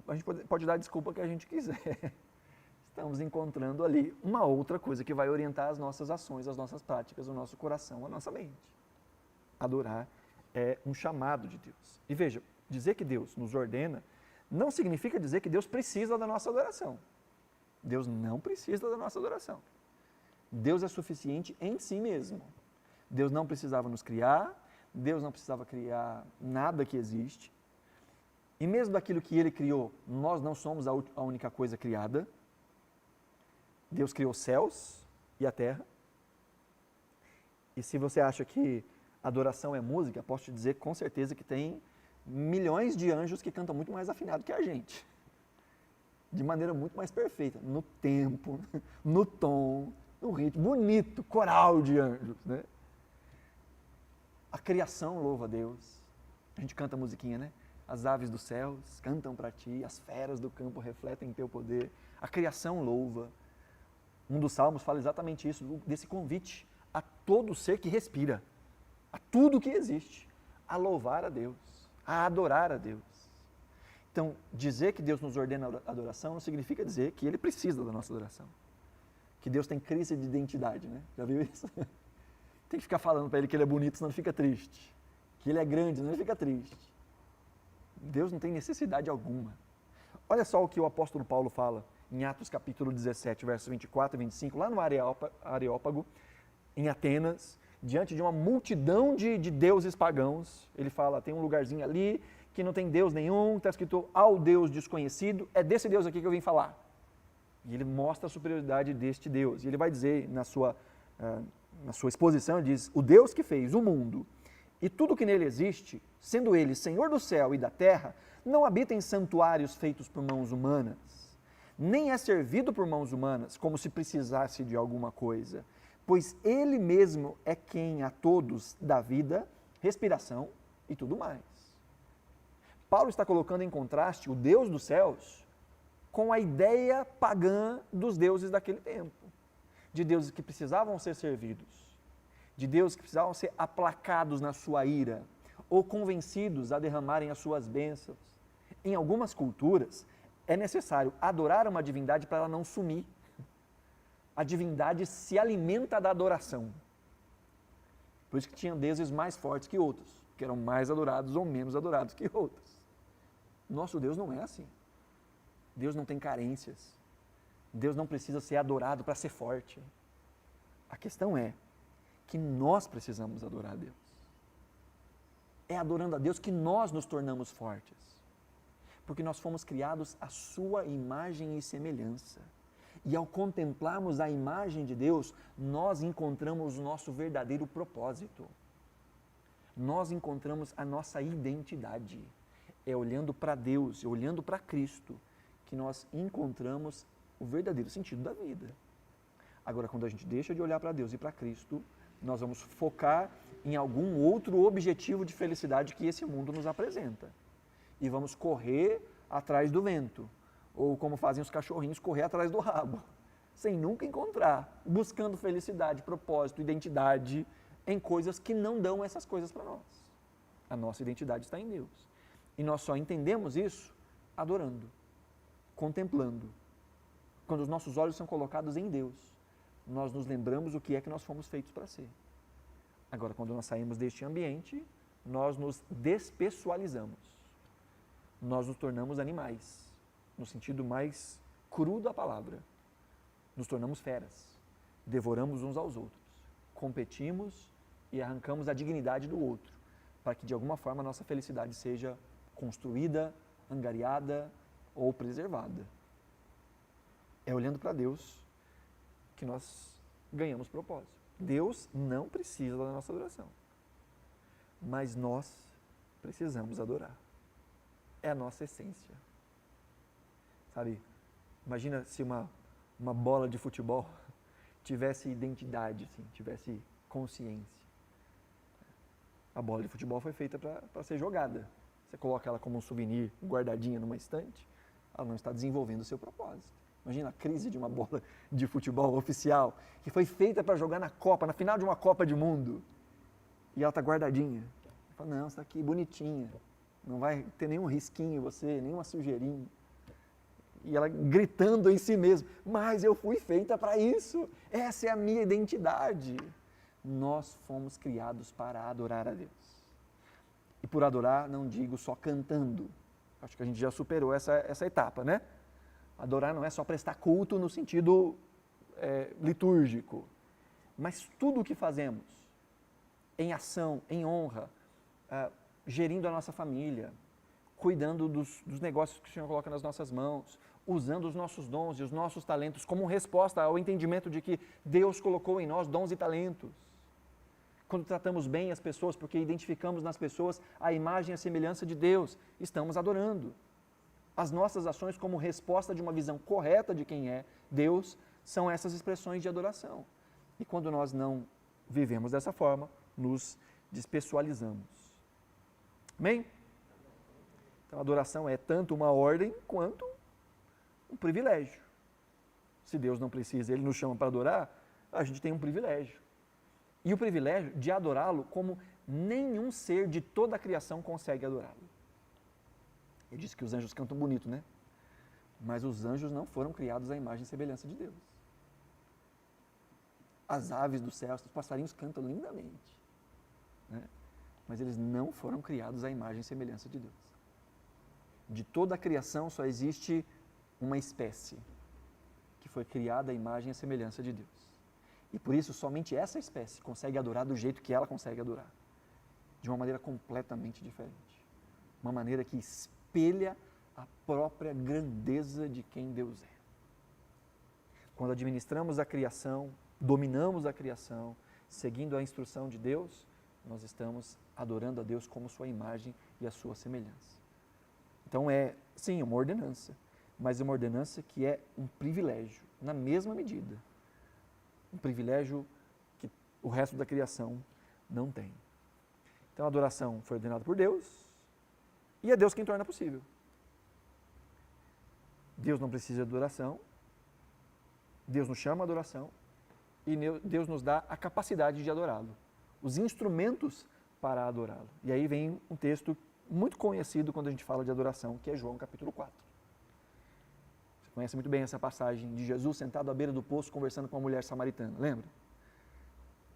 A gente pode dar a desculpa que a gente quiser. Estamos encontrando ali uma outra coisa que vai orientar as nossas ações, as nossas práticas, o nosso coração, a nossa mente. Adorar é um chamado de Deus. E veja, dizer que Deus nos ordena não significa dizer que Deus precisa da nossa adoração. Deus não precisa da nossa adoração. Deus é suficiente em si mesmo. Deus não precisava nos criar, Deus não precisava criar nada que existe. E mesmo daquilo que Ele criou, nós não somos a única coisa criada. Deus criou os céus e a terra. E se você acha que adoração é música, posso te dizer com certeza que tem milhões de anjos que cantam muito mais afinado que a gente. De maneira muito mais perfeita, no tempo, no tom, no ritmo, bonito, coral de anjos, né? A criação louva a Deus. A gente canta a musiquinha, né? As aves dos céus cantam para ti, as feras do campo refletem teu poder. A criação louva. Um dos salmos fala exatamente isso, desse convite a todo ser que respira, a tudo que existe, a louvar a Deus, a adorar a Deus. Então, dizer que Deus nos ordena adoração não significa dizer que Ele precisa da nossa adoração. Que Deus tem crise de identidade, né? Já viu isso? Tem que ficar falando para Ele que Ele é bonito, senão Ele fica triste. Que Ele é grande, senão Ele fica triste. Deus não tem necessidade alguma. Olha só o que o apóstolo Paulo fala em Atos capítulo 17, versos 24 e 25, lá no Areópago, em Atenas, diante de uma multidão de deuses pagãos. Ele fala, tem um lugarzinho ali que não tem Deus nenhum, está escrito ao Deus desconhecido, é desse Deus aqui que eu vim falar. E ele mostra a superioridade deste Deus. E ele vai dizer na sua exposição, ele diz, o Deus que fez o mundo e tudo que nele existe, sendo ele Senhor do céu e da terra, não habita em santuários feitos por mãos humanas, nem é servido por mãos humanas, como se precisasse de alguma coisa, pois ele mesmo é quem a todos dá vida, respiração e tudo mais. Paulo está colocando em contraste o Deus dos céus com a ideia pagã dos deuses daquele tempo, de deuses que precisavam ser servidos, de deuses que precisavam ser aplacados na sua ira, ou convencidos a derramarem as suas bênçãos. Em algumas culturas, é necessário adorar uma divindade para ela não sumir. A divindade se alimenta da adoração. Por isso que tinha deuses mais fortes que outros, que eram mais adorados ou menos adorados que outros. Nosso Deus não é assim. Deus não tem carências. Deus não precisa ser adorado para ser forte. A questão é que nós precisamos adorar a Deus. É adorando a Deus que nós nos tornamos fortes. Porque nós fomos criados à sua imagem e semelhança. E ao contemplarmos a imagem de Deus, nós encontramos o nosso verdadeiro propósito. Nós encontramos a nossa identidade. É olhando para Deus, é olhando para Cristo, que nós encontramos o verdadeiro sentido da vida. Agora, quando a gente deixa de olhar para Deus e para Cristo, nós vamos focar em algum outro objetivo de felicidade que esse mundo nos apresenta. E vamos correr atrás do vento, ou como fazem os cachorrinhos, correr atrás do rabo, sem nunca encontrar, buscando felicidade, propósito, identidade em coisas que não dão essas coisas para nós. A nossa identidade está em Deus. E nós só entendemos isso adorando, contemplando. Quando os nossos olhos são colocados em Deus, nós nos lembramos o que é que nós fomos feitos para ser. Agora, quando nós saímos deste ambiente, nós nos despessoalizamos. Nós nos tornamos animais, no sentido mais cru da palavra. Nos tornamos feras, devoramos uns aos outros, competimos e arrancamos a dignidade do outro, para que de alguma forma a nossa felicidade seja construída, angariada ou preservada. É olhando para Deus que nós ganhamos propósito. Deus não precisa da nossa adoração, mas nós precisamos adorar. É a nossa essência. Sabe, imagina se uma bola de futebol tivesse identidade, assim, tivesse consciência. A bola de futebol foi feita para ser jogada. Você coloca ela como um souvenir guardadinha numa estante, ela não está desenvolvendo o seu propósito. Imagina a crise de uma bola de futebol oficial, que foi feita para jogar na Copa, na final de uma Copa de Mundo, e ela está guardadinha. Fala, não, está aqui bonitinha, não vai ter nenhum risquinho em você, nenhuma sujeirinha. E ela gritando em si mesma, mas eu fui feita para isso, essa é a minha identidade. Nós fomos criados para adorar a Deus. E por adorar, não digo só cantando, acho que a gente já superou essa etapa, né? Adorar não é só prestar culto no sentido litúrgico, mas tudo o que fazemos, em ação, em honra, gerindo a nossa família, cuidando dos negócios que o Senhor coloca nas nossas mãos, usando os nossos dons e os nossos talentos como resposta ao entendimento de que Deus colocou em nós dons e talentos. Quando tratamos bem as pessoas, porque identificamos nas pessoas a imagem e a semelhança de Deus, estamos adorando. As nossas ações como resposta de uma visão correta de quem é Deus são essas expressões de adoração. E quando nós não vivemos dessa forma, nos despessoalizamos. Amém? Então a adoração é tanto uma ordem quanto um privilégio. Se Deus não precisa, Ele nos chama para adorar, a gente tem um privilégio. E o privilégio de adorá-lo como nenhum ser de toda a criação consegue adorá-lo. Eu disse que os anjos cantam bonito, né? Mas os anjos não foram criados à imagem e semelhança de Deus. As aves do céu, os passarinhos cantam lindamente, né? Mas eles não foram criados à imagem e semelhança de Deus. De toda a criação só existe uma espécie que foi criada à imagem e semelhança de Deus. E por isso somente essa espécie consegue adorar do jeito que ela consegue adorar. De uma maneira completamente diferente. Uma maneira que espelha a própria grandeza de quem Deus é. Quando administramos a criação, dominamos a criação, seguindo a instrução de Deus, nós estamos adorando a Deus como sua imagem e a sua semelhança. Então sim, uma ordenança, mas uma ordenança que é um privilégio, na mesma medida. Um privilégio que o resto da criação não tem. Então a adoração foi ordenada por Deus e é Deus quem torna possível. Deus não precisa de adoração, Deus nos chama a adoração e Deus nos dá a capacidade de adorá-lo, os instrumentos para adorá-lo. E aí vem um texto muito conhecido quando a gente fala de adoração, que é João capítulo 4. Você conhece muito bem essa passagem de Jesus sentado à beira do poço conversando com uma mulher samaritana, lembra?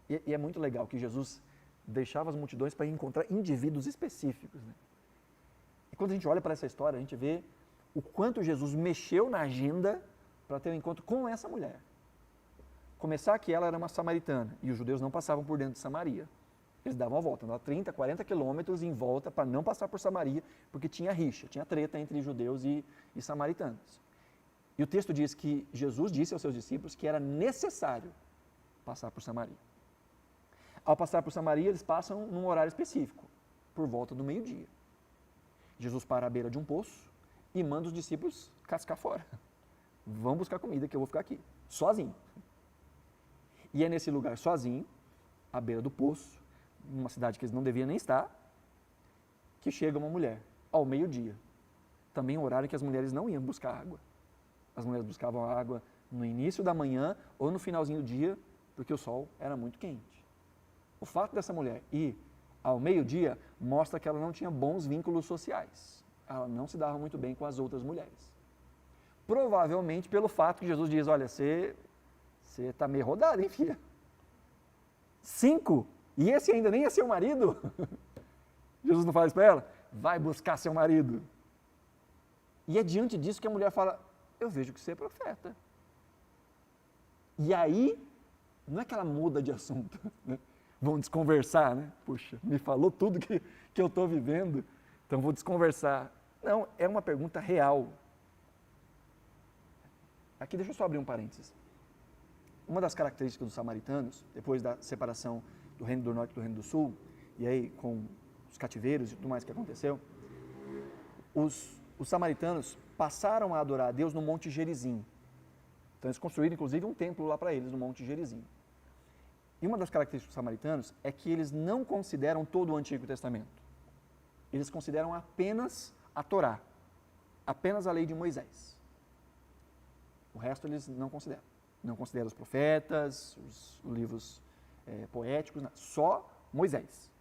E é muito legal que Jesus deixava as multidões para encontrar indivíduos específicos, né? E quando a gente olha para essa história, a gente vê o quanto Jesus mexeu na agenda para ter um encontro com essa mulher. Começar que ela era uma samaritana e os judeus não passavam por dentro de Samaria. Eles davam a volta, andavam 30, 40 quilômetros em volta para não passar por Samaria, porque tinha rixa, tinha treta entre judeus e samaritanos. E o texto diz que Jesus disse aos seus discípulos que era necessário passar por Samaria. Ao passar por Samaria, eles passam num horário específico, por volta do meio-dia. Jesus para à beira de um poço e manda os discípulos cascar fora. Vão buscar comida que eu vou ficar aqui, sozinho. E é nesse lugar sozinho, à beira do poço, numa cidade que eles não deviam nem estar, que chega uma mulher, ao meio-dia. Também um horário que as mulheres não iam buscar água. As mulheres buscavam água no início da manhã ou no finalzinho do dia, porque o sol era muito quente. O fato dessa mulher ir ao meio-dia mostra que ela não tinha bons vínculos sociais. Ela não se dava muito bem com as outras mulheres. Provavelmente pelo fato que Jesus diz, olha, você está meio rodado, hein, filha? 5? E esse ainda nem é seu marido? Jesus não fala isso para ela? Vai buscar seu marido. E é diante disso que a mulher fala, eu vejo que você é profeta. E aí, não é que ela muda de assunto, né? Vão desconversar, né? Puxa, me falou tudo que eu estou vivendo, então vou desconversar. Não, é uma pergunta real. Aqui deixa eu só abrir um parênteses. Uma das características dos samaritanos, depois da separação do Reino do Norte e do Reino do Sul, e aí com os cativeiros e tudo mais que aconteceu, os samaritanos passaram a adorar a Deus no Monte Gerizim. Então eles construíram inclusive um templo lá para eles, no Monte Gerizim. E uma das características dos samaritanos é que eles não consideram todo o Antigo Testamento. Eles consideram apenas a Torá, apenas a lei de Moisés. O resto eles não consideram. Não consideram os profetas, os livros poéticos, não. Só Moisés.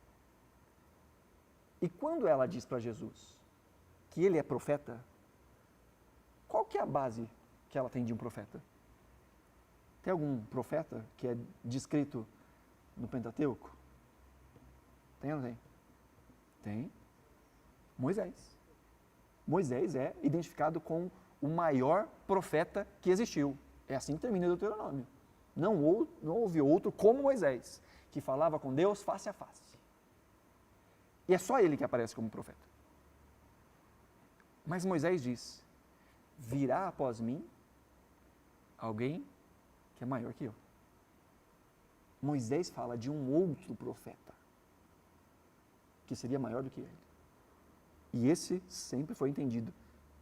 E quando ela diz para Jesus que ele é profeta, qual que é a base que ela tem de um profeta? Tem algum profeta que é descrito no Pentateuco? Tem ou não tem? Tem. Moisés. Moisés é identificado com o maior profeta que existiu. É assim que termina o Deuteronômio. Não houve outro como Moisés, que falava com Deus face a face. E é só ele que aparece como profeta. Mas Moisés diz, virá após mim alguém que é maior que eu. Moisés fala de um outro profeta, que seria maior do que ele. E esse sempre foi entendido,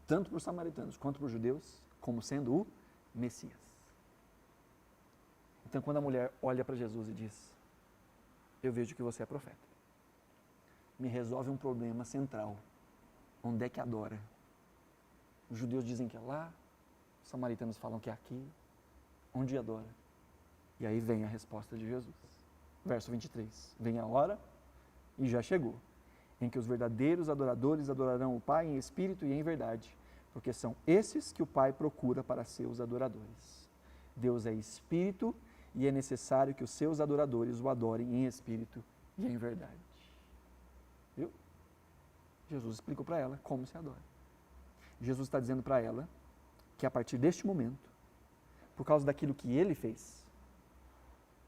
tanto por samaritanos quanto por judeus, como sendo o Messias. Então, quando a mulher olha para Jesus e diz, eu vejo que você é profeta, me resolve um problema central. Onde é que adora? Os judeus dizem que é lá, os samaritanos falam que é aqui. Onde adora? E aí vem a resposta de Jesus. Verso 23. Vem a hora e já chegou, em que os verdadeiros adoradores adorarão o Pai em espírito e em verdade, porque são esses que o Pai procura para seus adoradores. Deus é espírito e é necessário que os seus adoradores o adorem em espírito e em verdade. Viu? Jesus explicou para ela como se adora. Jesus está dizendo para ela que a partir deste momento, por causa daquilo que ele fez,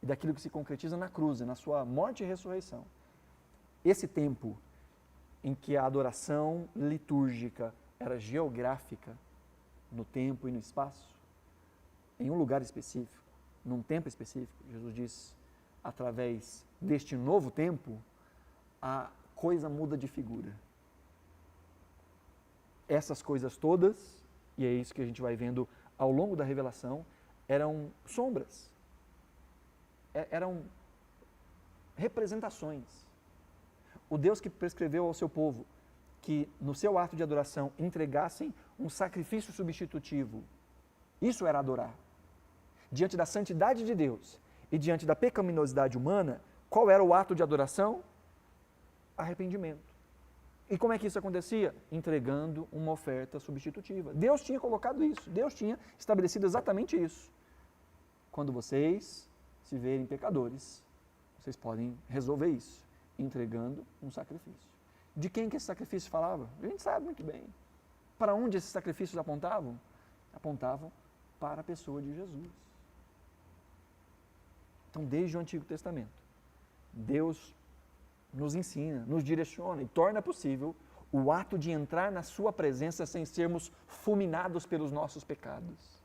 e daquilo que se concretiza na cruz, na sua morte e ressurreição, esse tempo em que a adoração litúrgica era geográfica, no tempo e no espaço, em um lugar específico, num tempo específico, Jesus diz, através deste novo tempo, a coisa muda de figura. Essas coisas todas, e é isso que a gente vai vendo ao longo da revelação, eram sombras, eram representações. O Deus que prescreveu ao seu povo que no seu ato de adoração entregassem um sacrifício substitutivo, isso era adorar. Diante da santidade de Deus e diante da pecaminosidade humana, qual era o ato de adoração? Arrependimento. E como é que isso acontecia? Entregando uma oferta substitutiva. Deus tinha colocado isso, Deus tinha estabelecido exatamente isso. Quando vocês se verem pecadores, vocês podem resolver isso, entregando um sacrifício. De quem que esse sacrifício falava? A gente sabe muito bem. Para onde esses sacrifícios apontavam? Apontavam para a pessoa de Jesus. Então, desde o Antigo Testamento, Deus nos ensina, nos direciona e torna possível o ato de entrar na sua presença sem sermos fulminados pelos nossos pecados.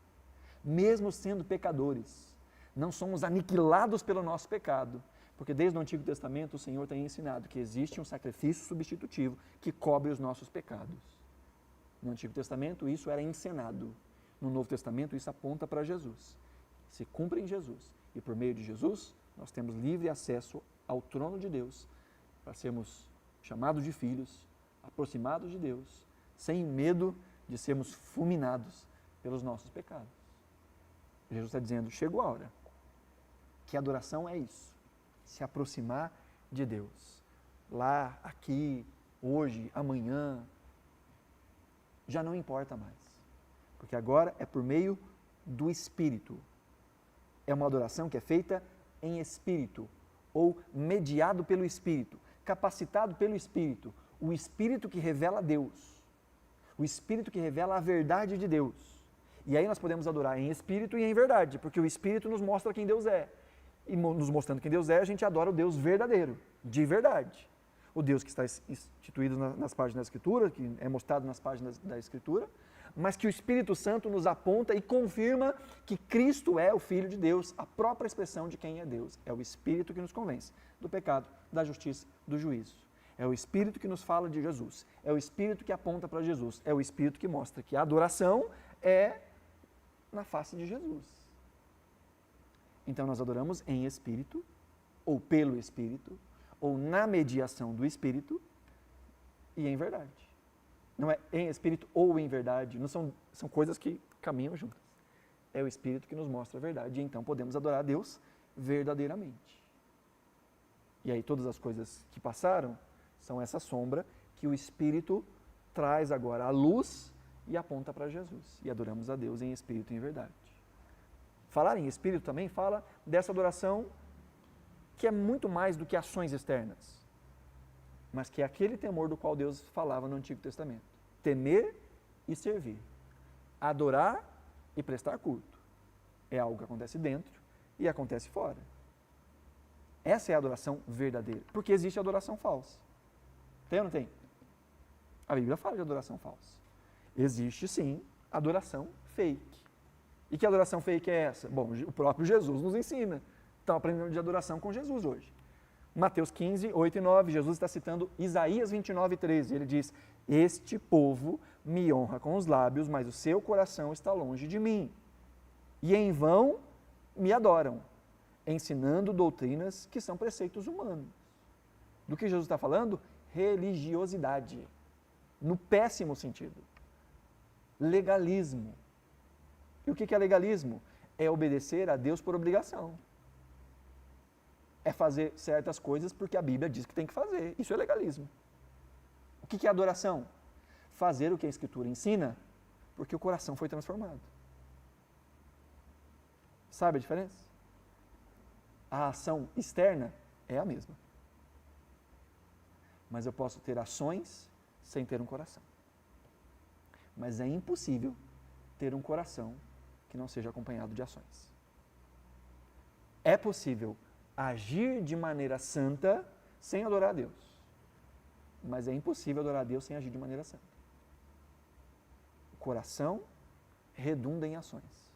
Mesmo sendo pecadores, não somos aniquilados pelo nosso pecado, porque desde o Antigo Testamento o Senhor tem ensinado que existe um sacrifício substitutivo que cobre os nossos pecados. No Antigo Testamento isso era encenado, no Novo Testamento isso aponta para Jesus. Se cumpre em Jesus e por meio de Jesus nós temos livre acesso ao trono de Deus para sermos chamados de filhos, aproximados de Deus, sem medo de sermos fulminados pelos nossos pecados. Jesus está dizendo, chegou a hora, que adoração é isso, se aproximar de Deus. Lá, aqui, hoje, amanhã, já não importa mais, porque agora é por meio do Espírito. É uma adoração que é feita em Espírito, ou mediado pelo Espírito, capacitado pelo Espírito, o Espírito que revela Deus, o Espírito que revela a verdade de Deus. E aí nós podemos adorar em Espírito e em verdade, porque o Espírito nos mostra quem Deus é. E nos mostrando quem Deus é, a gente adora o Deus verdadeiro, de verdade. O Deus que está instituído nas páginas da Escritura, que é mostrado nas páginas da Escritura, mas que o Espírito Santo nos aponta e confirma que Cristo é o Filho de Deus, a própria expressão de quem é Deus. É o Espírito que nos convence do pecado, da justiça, do juízo. É o Espírito que nos fala de Jesus. É o Espírito que aponta para Jesus. É o Espírito que mostra que a adoração é na face de Jesus. Então nós adoramos em Espírito, ou pelo Espírito, ou na mediação do Espírito e em verdade. Não é em Espírito ou em verdade, não são coisas que caminham juntas. É o Espírito que nos mostra a verdade e então podemos adorar a Deus verdadeiramente. E aí todas as coisas que passaram são essa sombra que o Espírito traz agora à luz e aponta para Jesus. E adoramos a Deus em Espírito e em verdade. Falar em Espírito também fala dessa adoração que é muito mais do que ações externas, mas que é aquele temor do qual Deus falava no Antigo Testamento. Temer e servir. Adorar e prestar culto. É algo que acontece dentro e acontece fora. Essa é a adoração verdadeira, porque existe adoração falsa. Tem ou não tem? A Bíblia fala de adoração falsa. Existe sim adoração fake. E que adoração fake é essa? Bom, o próprio Jesus nos ensina. Estamos aprendendo de adoração com Jesus hoje. Mateus 15, 8 e 9, Jesus está citando Isaías 29, 13. Ele diz, este povo me honra com os lábios, mas o seu coração está longe de mim. E em vão me adoram, ensinando doutrinas que são preceitos humanos. Do que Jesus está falando? Religiosidade, no péssimo sentido. Legalismo. E o que é legalismo? É obedecer a Deus por obrigação. É fazer certas coisas porque a Bíblia diz que tem que fazer. Isso é legalismo. que é adoração? Fazer o que a Escritura ensina, porque o coração foi transformado. Sabe a diferença? A ação externa é a mesma. Mas eu posso ter ações sem ter um coração. Mas é impossível ter um coração que não seja acompanhado de ações. É possível agir de maneira santa sem adorar a Deus. Mas é impossível adorar a Deus sem agir de maneira santa. O coração redunda em ações,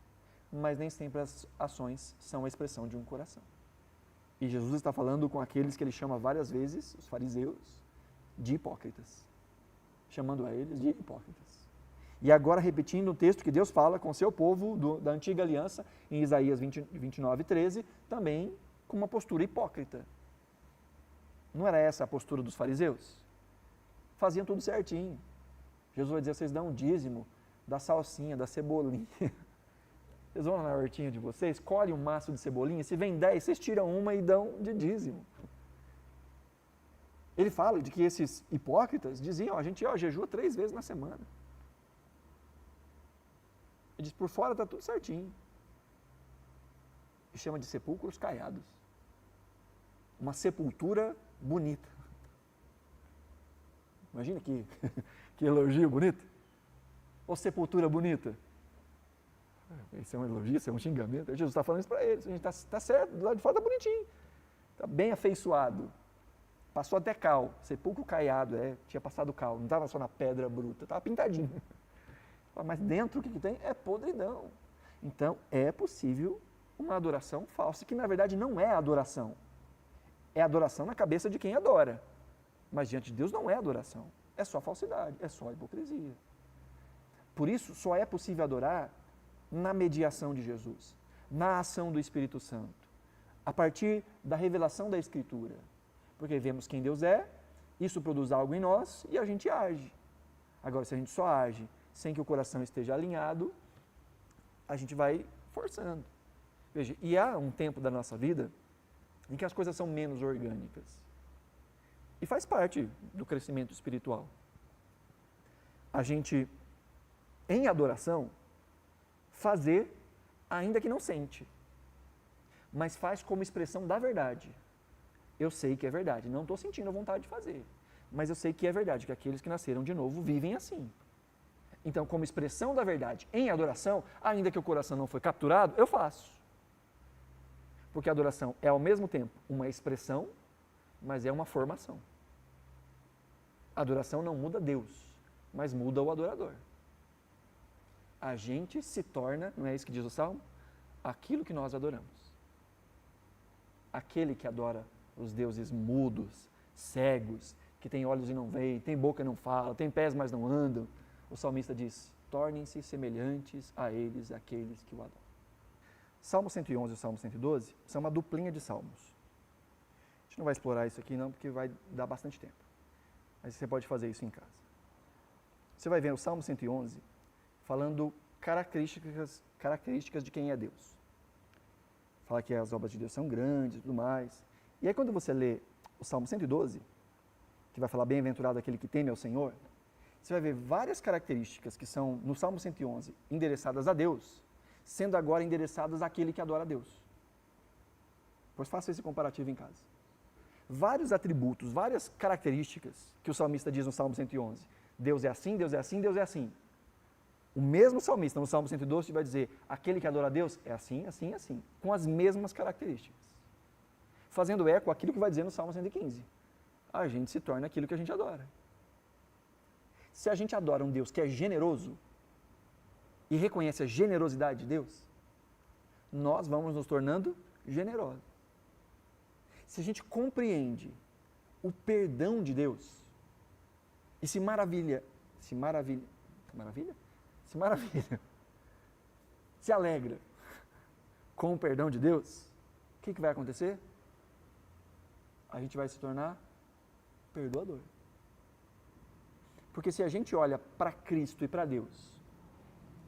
mas nem sempre as ações são a expressão de um coração. E Jesus está falando com aqueles que ele chama várias vezes, os fariseus, de hipócritas. Chamando a eles de hipócritas. E agora repetindo um texto que Deus fala com o seu povo da antiga aliança, em Isaías 29:13, também com uma postura hipócrita. Não era essa a postura dos fariseus? Faziam tudo certinho. Jesus vai dizer, vocês dão um dízimo da salsinha, da cebolinha. Vocês vão na hortinha de vocês, colhem um maço de cebolinha, se vem 10, vocês tiram uma e dão de dízimo. Ele fala de que esses hipócritas diziam, a gente jejua 3 vezes na semana. Ele diz, por fora está tudo certinho. E chama de sepulcros caiados. Uma sepultura bonita. Imagina que elogio bonito. Ou sepultura bonita. Isso é um elogio, isso é um xingamento. Jesus está falando isso para eles. A gente está certo, do lado de fora está bonitinho. Está bem afeiçoado. Passou até cal. Sepulcro caiado, tinha passado cal. Não estava só na pedra bruta, estava pintadinho. Mas dentro o que tem? É podridão. Então, é possível uma adoração falsa, que na verdade não é adoração. É adoração na cabeça de quem adora. Mas diante de Deus não é adoração. É só falsidade, é só hipocrisia. Por isso, só é possível adorar na mediação de Jesus, na ação do Espírito Santo, a partir da revelação da Escritura. Porque vemos quem Deus é, isso produz algo em nós e a gente age. Agora, se a gente só age sem que o coração esteja alinhado, a gente vai forçando. Veja, e há um tempo da nossa vida em que as coisas são menos orgânicas. E faz parte do crescimento espiritual. A gente, em adoração, fazer ainda que não sente, mas faz como expressão da verdade. Eu sei que é verdade, não estou sentindo a vontade de fazer, mas eu sei que é verdade, que aqueles que nasceram de novo vivem assim. Então, como expressão da verdade em adoração, ainda que o coração não foi capturado, eu faço. Porque a adoração é ao mesmo tempo uma expressão, mas é uma formação. A adoração não muda Deus, mas muda o adorador. A gente se torna, não é isso que diz o Salmo? Aquilo que nós adoramos. Aquele que adora os deuses mudos, cegos, que tem olhos e não veem, tem boca e não fala, tem pés mas não andam. O salmista diz, tornem-se semelhantes a eles, aqueles que o adoram. Salmo 111 e o Salmo 112 são uma duplinha de salmos. A gente não vai explorar isso aqui não, porque vai dar bastante tempo. Mas você pode fazer isso em casa. Você vai ver o Salmo 111 falando características de quem é Deus. Fala que as obras de Deus são grandes e tudo mais. E aí quando você lê o Salmo 112, que vai falar bem-aventurado aquele que teme ao Senhor, você vai ver várias características que são, no Salmo 111, endereçadas a Deus, sendo agora endereçadas àquele que adora a Deus. Pois faça esse comparativo em casa. Vários atributos, várias características que o salmista diz no Salmo 111. Deus é assim, Deus é assim, Deus é assim. O mesmo salmista no Salmo 112 vai dizer, aquele que adora a Deus é assim, assim, assim, com as mesmas características. Fazendo eco àquilo que vai dizer no Salmo 115. A gente se torna aquilo que a gente adora. Se a gente adora um Deus que é generoso e reconhece a generosidade de Deus, nós vamos nos tornando generosos. Se a gente compreende o perdão de Deus e se alegra com o perdão de Deus, o que vai acontecer? A gente vai se tornar perdoador. Porque se a gente olha para Cristo e para Deus,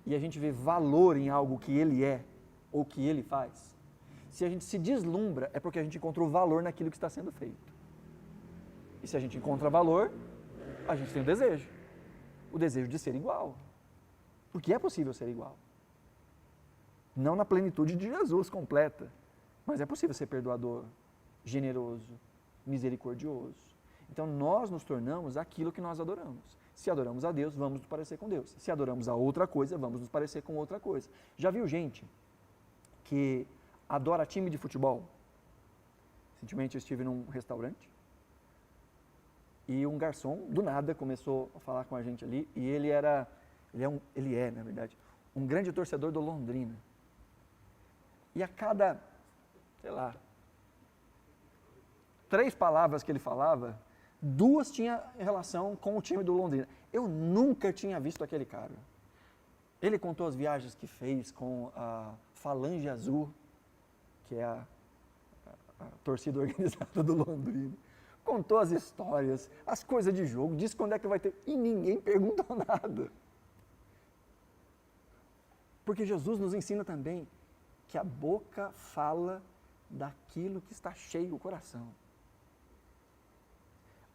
e a gente vê valor em algo que Ele é, ou que Ele faz, se a gente se deslumbra, é porque a gente encontrou valor naquilo que está sendo feito. E se a gente encontra valor, A gente tem o desejo de ser igual. Porque é possível ser igual. Não na plenitude de Jesus completa, mas é possível ser perdoador, generoso, misericordioso. Então nós nos tornamos aquilo que nós adoramos. Se adoramos a Deus, vamos nos parecer com Deus. Se adoramos a outra coisa, vamos nos parecer com outra coisa. Já viu gente que adora time de futebol? Recentemente eu estive num restaurante e um garçom, do nada, começou a falar com a gente ali e ele é, na verdade, um grande torcedor do Londrina. E a cada, 3 palavras que ele falava, 2 tinham relação com o time do Londrina. Eu nunca tinha visto aquele cara. Ele contou as viagens que fez com a Falange Azul, que é a torcida organizada do Londrina. Contou as histórias, as coisas de jogo, disse quando é que vai ter. E ninguém perguntou nada. Porque Jesus nos ensina também que a boca fala daquilo que está cheio o coração.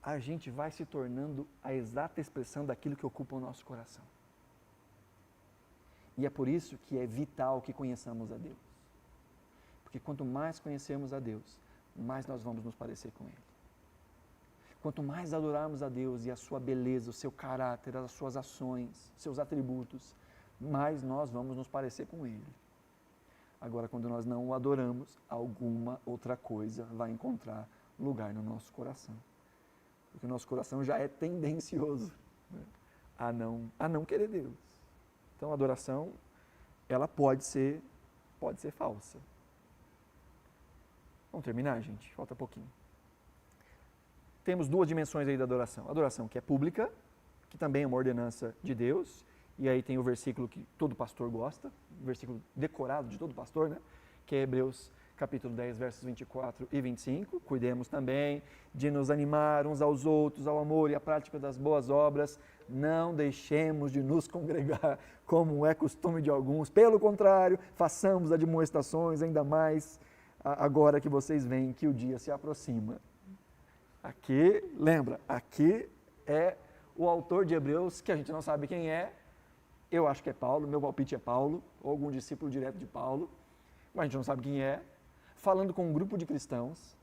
A gente vai se tornando a exata expressão daquilo que ocupa o nosso coração. E é por isso que é vital que conheçamos a Deus. Porque quanto mais conhecermos a Deus, mais nós vamos nos parecer com Ele. Quanto mais adorarmos a Deus e a sua beleza, o seu caráter, as suas ações, seus atributos, mais nós vamos nos parecer com Ele. Agora, quando nós não o adoramos, alguma outra coisa vai encontrar lugar no nosso coração. Porque o nosso coração já é tendencioso, né, a não querer Deus. Então, a adoração, ela pode ser falsa. Vamos terminar, gente? Falta pouquinho. Temos 2 dimensões aí da adoração. A adoração que é pública, que também é uma ordenança de Deus, e aí tem o versículo que todo pastor gosta, o versículo decorado de todo pastor, né? Que é Hebreus capítulo 10, versos 24 e 25. Cuidemos também de nos animar uns aos outros, ao amor e à prática das boas obras. Não deixemos de nos congregar, como é costume de alguns. Pelo contrário, façamos admoestações, ainda mais agora que vocês veem que o dia se aproxima. Aqui, lembra, aqui é o autor de Hebreus, que a gente não sabe quem é. Eu acho que é Paulo, meu palpite é Paulo, ou algum discípulo direto de Paulo, mas a gente não sabe quem é, falando com um grupo de cristãos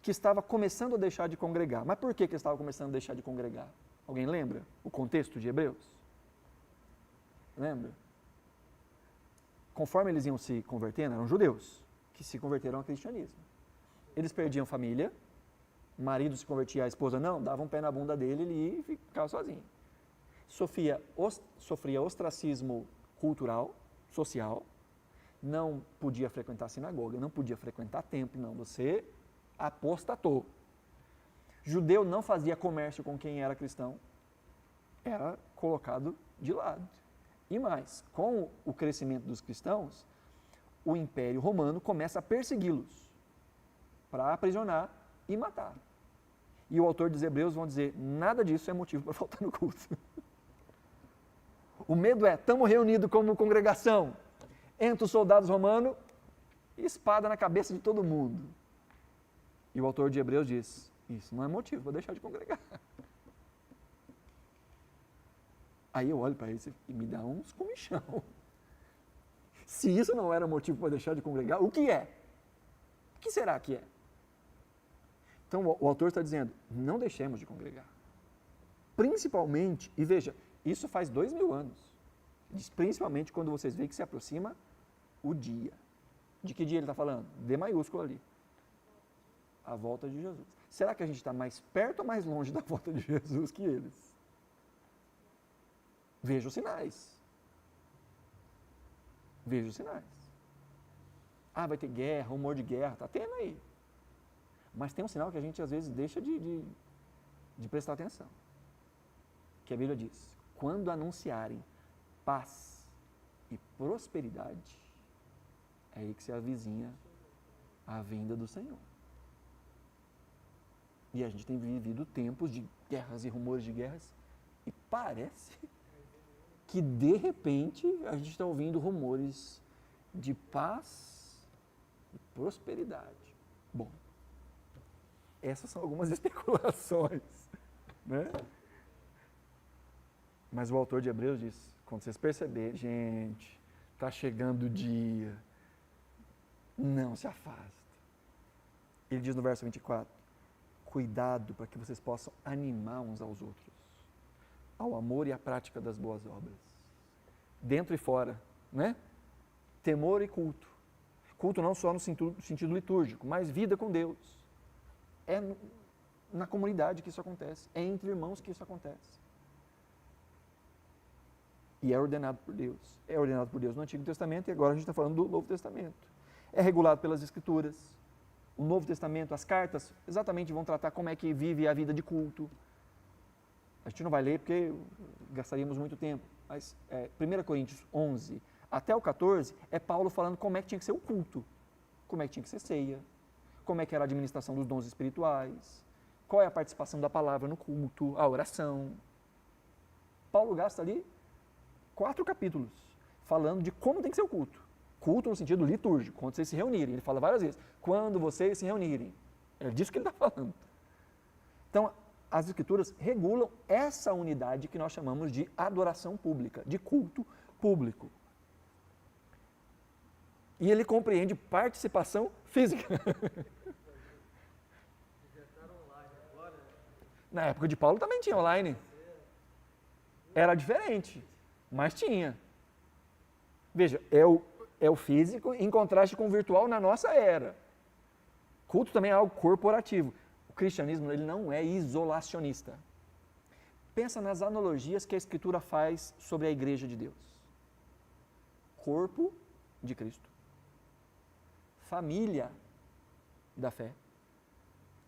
que estava começando a deixar de congregar. Mas por que estava começando a deixar de congregar? Alguém lembra o contexto de Hebreus? Lembra? Conforme eles iam se convertendo, eram judeus que se converteram ao cristianismo. Eles perdiam família, o marido se convertia, a esposa não, dava um pé na bunda dele, ele ia e ficava sozinho. Sofria ostracismo cultural, social, não podia frequentar sinagoga, não podia frequentar templo, não, você apostatou. Judeu não fazia comércio com quem era cristão, era colocado de lado. E mais, com o crescimento dos cristãos, o Império Romano começa a persegui-los para aprisionar e matar. E o autor dos Hebreus vão dizer, nada disso é motivo para faltar no culto. O medo é, estamos reunidos como congregação, entra os soldados romanos e espada na cabeça de todo mundo. E o autor de Hebreus diz, isso não é motivo para deixar de congregar. Aí eu olho para ele e me dá uns comichão. Se isso não era motivo para deixar de congregar, o que é? O que será que é? Então o autor está dizendo, não deixemos de congregar. Principalmente, e veja, isso faz 2000 anos. Diz, principalmente quando vocês veem que se aproxima o dia. De que dia ele está falando? D maiúsculo ali. A volta de Jesus. Será que a gente está mais perto ou mais longe da volta de Jesus que eles? Veja os sinais. Veja os sinais. Ah, vai ter guerra, rumor de guerra, está tendo aí. Mas tem um sinal que a gente às vezes deixa de prestar atenção. Que a Bíblia diz, quando anunciarem paz e prosperidade, é aí que se avizinha a vinda do Senhor. E a gente tem vivido tempos de guerras e rumores de guerras, e parece que de repente a gente está ouvindo rumores de paz e prosperidade. Bom, essas são algumas especulações, né? Mas o autor de Hebreus diz, quando vocês perceberem, gente, está chegando o dia, não se afasta. Ele diz no verso 24, cuidado para que vocês possam animar uns aos outros, ao amor e à prática das boas obras. Dentro e fora, né? Temor e culto. Culto não só no sentido litúrgico, mas vida com Deus. É na comunidade que isso acontece, é entre irmãos que isso acontece. E é ordenado por Deus. É ordenado por Deus no Antigo Testamento e agora a gente está falando do Novo Testamento. É regulado pelas Escrituras. O Novo Testamento, as cartas, exatamente vão tratar como é que vive a vida de culto. A gente não vai ler porque gastaríamos muito tempo, mas 1 Coríntios 11 até o 14 é Paulo falando como é que tinha que ser o culto, como é que tinha que ser ceia, como é que era a administração dos dons espirituais, qual é a participação da palavra no culto, a oração. Paulo gasta ali 4 capítulos falando de como tem que ser o culto. Culto no sentido litúrgico, quando vocês se reunirem. Ele fala várias vezes, quando vocês se reunirem. É disso que ele está falando. Então, as Escrituras regulam essa unidade que nós chamamos de adoração pública, de culto público. E ele compreende participação física. Na época de Paulo também tinha online. Era diferente, mas tinha. Veja, é o físico em contraste com o virtual na nossa era. Culto também é algo corporativo. O cristianismo ele não é isolacionista. Pensa nas analogias que a Escritura faz sobre a igreja de Deus. Corpo de Cristo. Família da fé.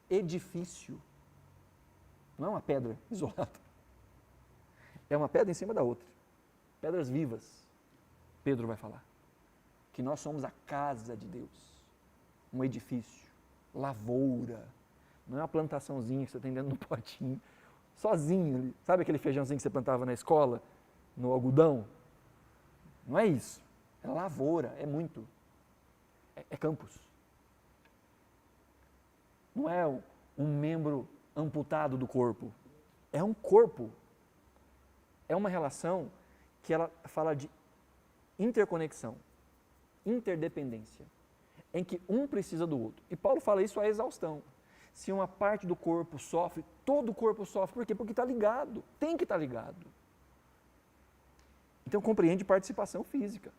Edifício. Não é uma pedra isolada. É uma pedra em cima da outra. Pedras vivas. Pedro vai falar. Que nós somos a casa de Deus. Um edifício. Lavoura. Não é uma plantaçãozinha que você tem dentro do potinho. Sozinho ali. Sabe aquele feijãozinho que você plantava na escola? No algodão? Não é isso. É lavoura. É muito. É campus. Não é um membro amputado do corpo. É um corpo. É uma relação que ela fala de interconexão, interdependência, em que um precisa do outro. E Paulo fala isso à exaustão. Se uma parte do corpo sofre, todo o corpo sofre. Por quê? Porque está ligado. Tem que estar ligado. Então compreende participação física.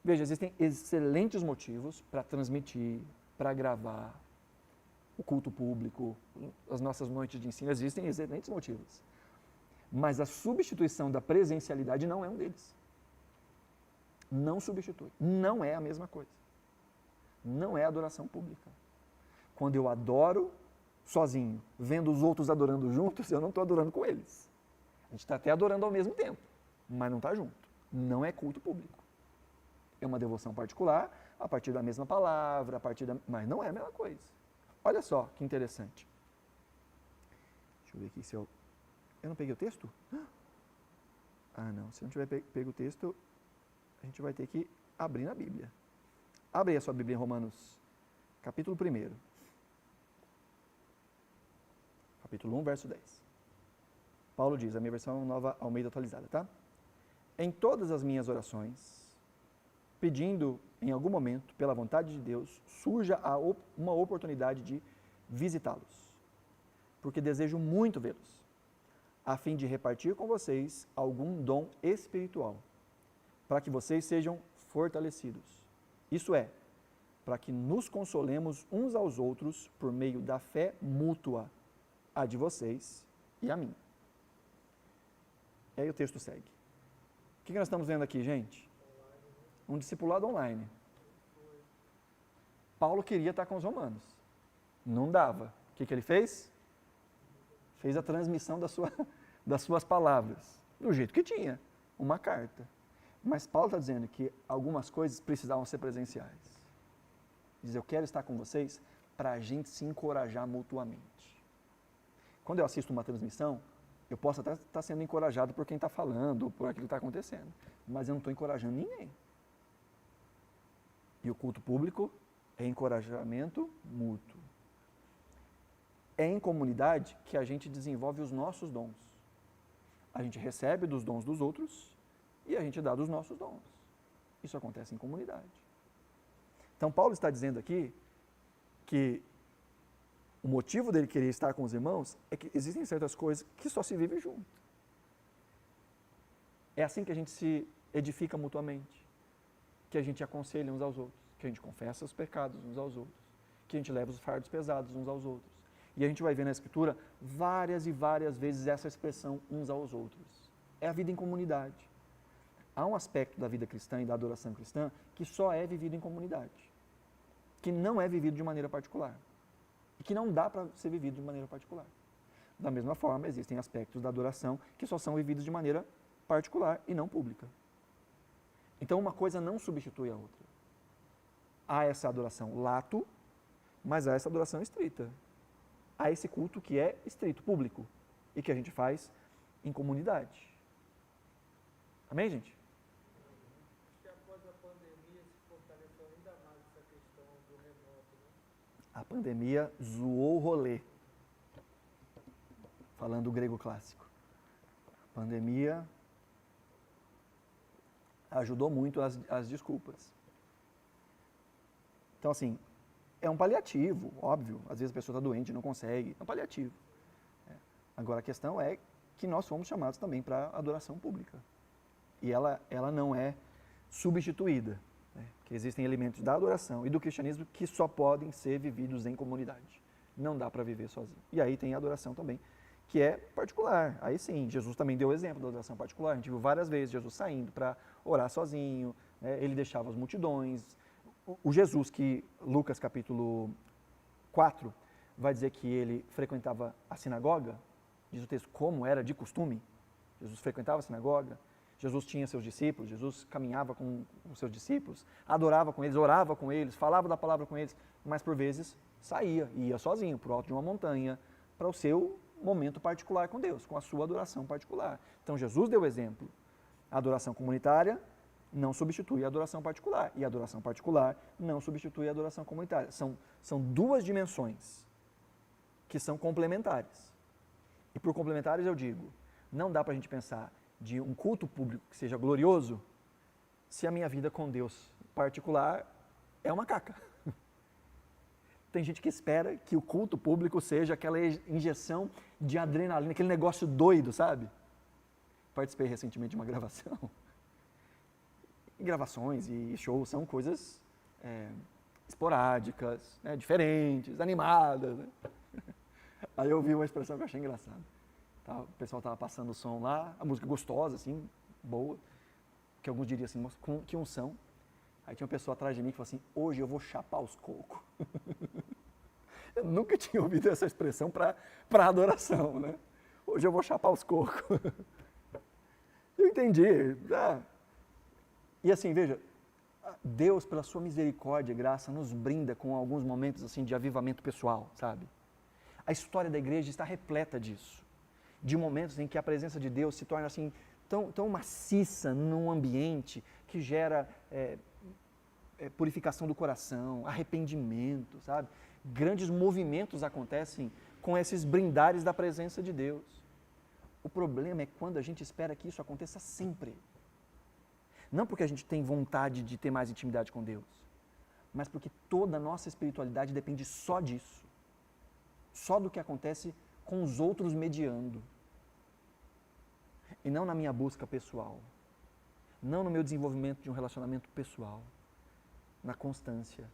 Veja, existem excelentes motivos para transmitir, para gravar o culto público, as nossas noites de ensino, existem excelentes motivos. Mas a substituição da presencialidade não é um deles. Não substitui. Não é a mesma coisa. Não é adoração pública. Quando eu adoro sozinho, vendo os outros adorando juntos, eu não estou adorando com eles. A gente está até adorando ao mesmo tempo, mas não está junto. Não é culto público. É uma devoção particular, a partir da mesma palavra, mas não é a mesma coisa. Olha só que interessante. Deixa eu ver aqui se eu não peguei o texto? Ah, não. Se eu não tiver pego o texto, a gente vai ter que abrir na Bíblia. Abre aí a sua Bíblia em Romanos, capítulo 1. Capítulo 1, verso 10. Paulo diz, a minha versão nova Almeida atualizada, tá? Em todas as minhas orações, pedindo em algum momento, pela vontade de Deus, surja uma oportunidade de visitá-los. Porque desejo muito vê-los, a fim de repartir com vocês algum dom espiritual, para que vocês sejam fortalecidos. Isso é, para que nos consolemos uns aos outros por meio da fé mútua, a de vocês e a minha. E aí o texto segue. O que nós estamos vendo aqui, gente? Um discipulado online. Paulo queria estar com os romanos. Não dava. O que ele fez? Fez a transmissão das suas palavras. Do jeito que tinha. Uma carta. Mas Paulo está dizendo que algumas coisas precisavam ser presenciais. Diz, eu quero estar com vocês para a gente se encorajar mutuamente. Quando eu assisto uma transmissão, eu posso até estar sendo encorajado por quem está falando, ou por aquilo que está acontecendo. Mas eu não estou encorajando ninguém. E o culto público é encorajamento mútuo. É em comunidade que a gente desenvolve os nossos dons. A gente recebe dos dons dos outros e a gente dá dos nossos dons. Isso acontece em comunidade. Então, Paulo está dizendo aqui que o motivo dele querer estar com os irmãos é que existem certas coisas que só se vive junto. É assim que a gente se edifica mutuamente, que a gente aconselha uns aos outros, que a gente confessa os pecados uns aos outros, que a gente leva os fardos pesados uns aos outros. E a gente vai ver na Escritura várias e várias vezes essa expressão uns aos outros. É a vida em comunidade. Há um aspecto da vida cristã e da adoração cristã que só é vivido em comunidade, que não é vivido de maneira particular e que não dá para ser vivido de maneira particular. Da mesma forma, existem aspectos da adoração que só são vividos de maneira particular e não pública. Então, uma coisa não substitui a outra. Há essa adoração lato, mas há essa adoração estrita. Há esse culto que é estrito, público, e que a gente faz em comunidade. Amém, gente? Acho que após a pandemia se fortaleceu ainda mais essa questão do remoto, né? A pandemia zoou o rolê. Falando o grego clássico. A pandemia ajudou muito as desculpas. Então, assim, é um paliativo, óbvio. Às vezes a pessoa está doente e não consegue. É um paliativo. Agora, a questão é que nós fomos chamados também para a adoração pública. E ela não é substituída. Né? Que existem elementos da adoração e do cristianismo que só podem ser vividos em comunidade. Não dá para viver sozinho. E aí tem a adoração também, que é particular. Aí sim, Jesus também deu o exemplo da adoração particular. A gente viu várias vezes Jesus saindo para orar sozinho, né? Ele deixava as multidões. O Jesus que, Lucas capítulo 4, vai dizer que ele frequentava a sinagoga, diz o texto, como era de costume. Jesus frequentava a sinagoga, Jesus tinha seus discípulos, Jesus caminhava com os seus discípulos, adorava com eles, orava com eles, falava da palavra com eles, mas por vezes saía, ia sozinho para o alto de uma montanha, para o seu momento particular com Deus, com a sua adoração particular. Então Jesus deu o exemplo. A adoração comunitária não substitui a adoração particular, e a adoração particular não substitui a adoração comunitária. São duas dimensões que são complementares. E por complementares eu digo, não dá para a gente pensar de um culto público que seja glorioso se a minha vida com Deus particular é uma caca. Tem gente que espera que o culto público seja aquela injeção de adrenalina, aquele negócio doido, sabe? Participei recentemente de uma gravação. E gravações e shows são coisas esporádicas, né, diferentes, animadas. Né? Aí eu vi uma expressão que eu achei engraçada. O pessoal estava passando o som lá, a música gostosa, assim, boa, que alguns diriam assim, que unção. Aí tinha uma pessoa atrás de mim que falou assim, hoje eu vou chapar os cocos. Eu nunca tinha ouvido essa expressão para adoração, né? Hoje eu vou chapar os cocos. Eu entendi. E assim, veja, Deus, pela sua misericórdia e graça, nos brinda com alguns momentos assim de avivamento pessoal, sabe? A história da igreja está repleta disso. De momentos em que a presença de Deus se torna assim tão maciça num ambiente que gera purificação do coração, arrependimento, sabe? Grandes movimentos acontecem com esses brindares da presença de Deus. O problema é quando a gente espera que isso aconteça sempre. Não porque a gente tem vontade de ter mais intimidade com Deus, mas porque toda a nossa espiritualidade depende só disso. Só do que acontece com os outros mediando. E não na minha busca pessoal. Não no meu desenvolvimento de um relacionamento pessoal. Na constância,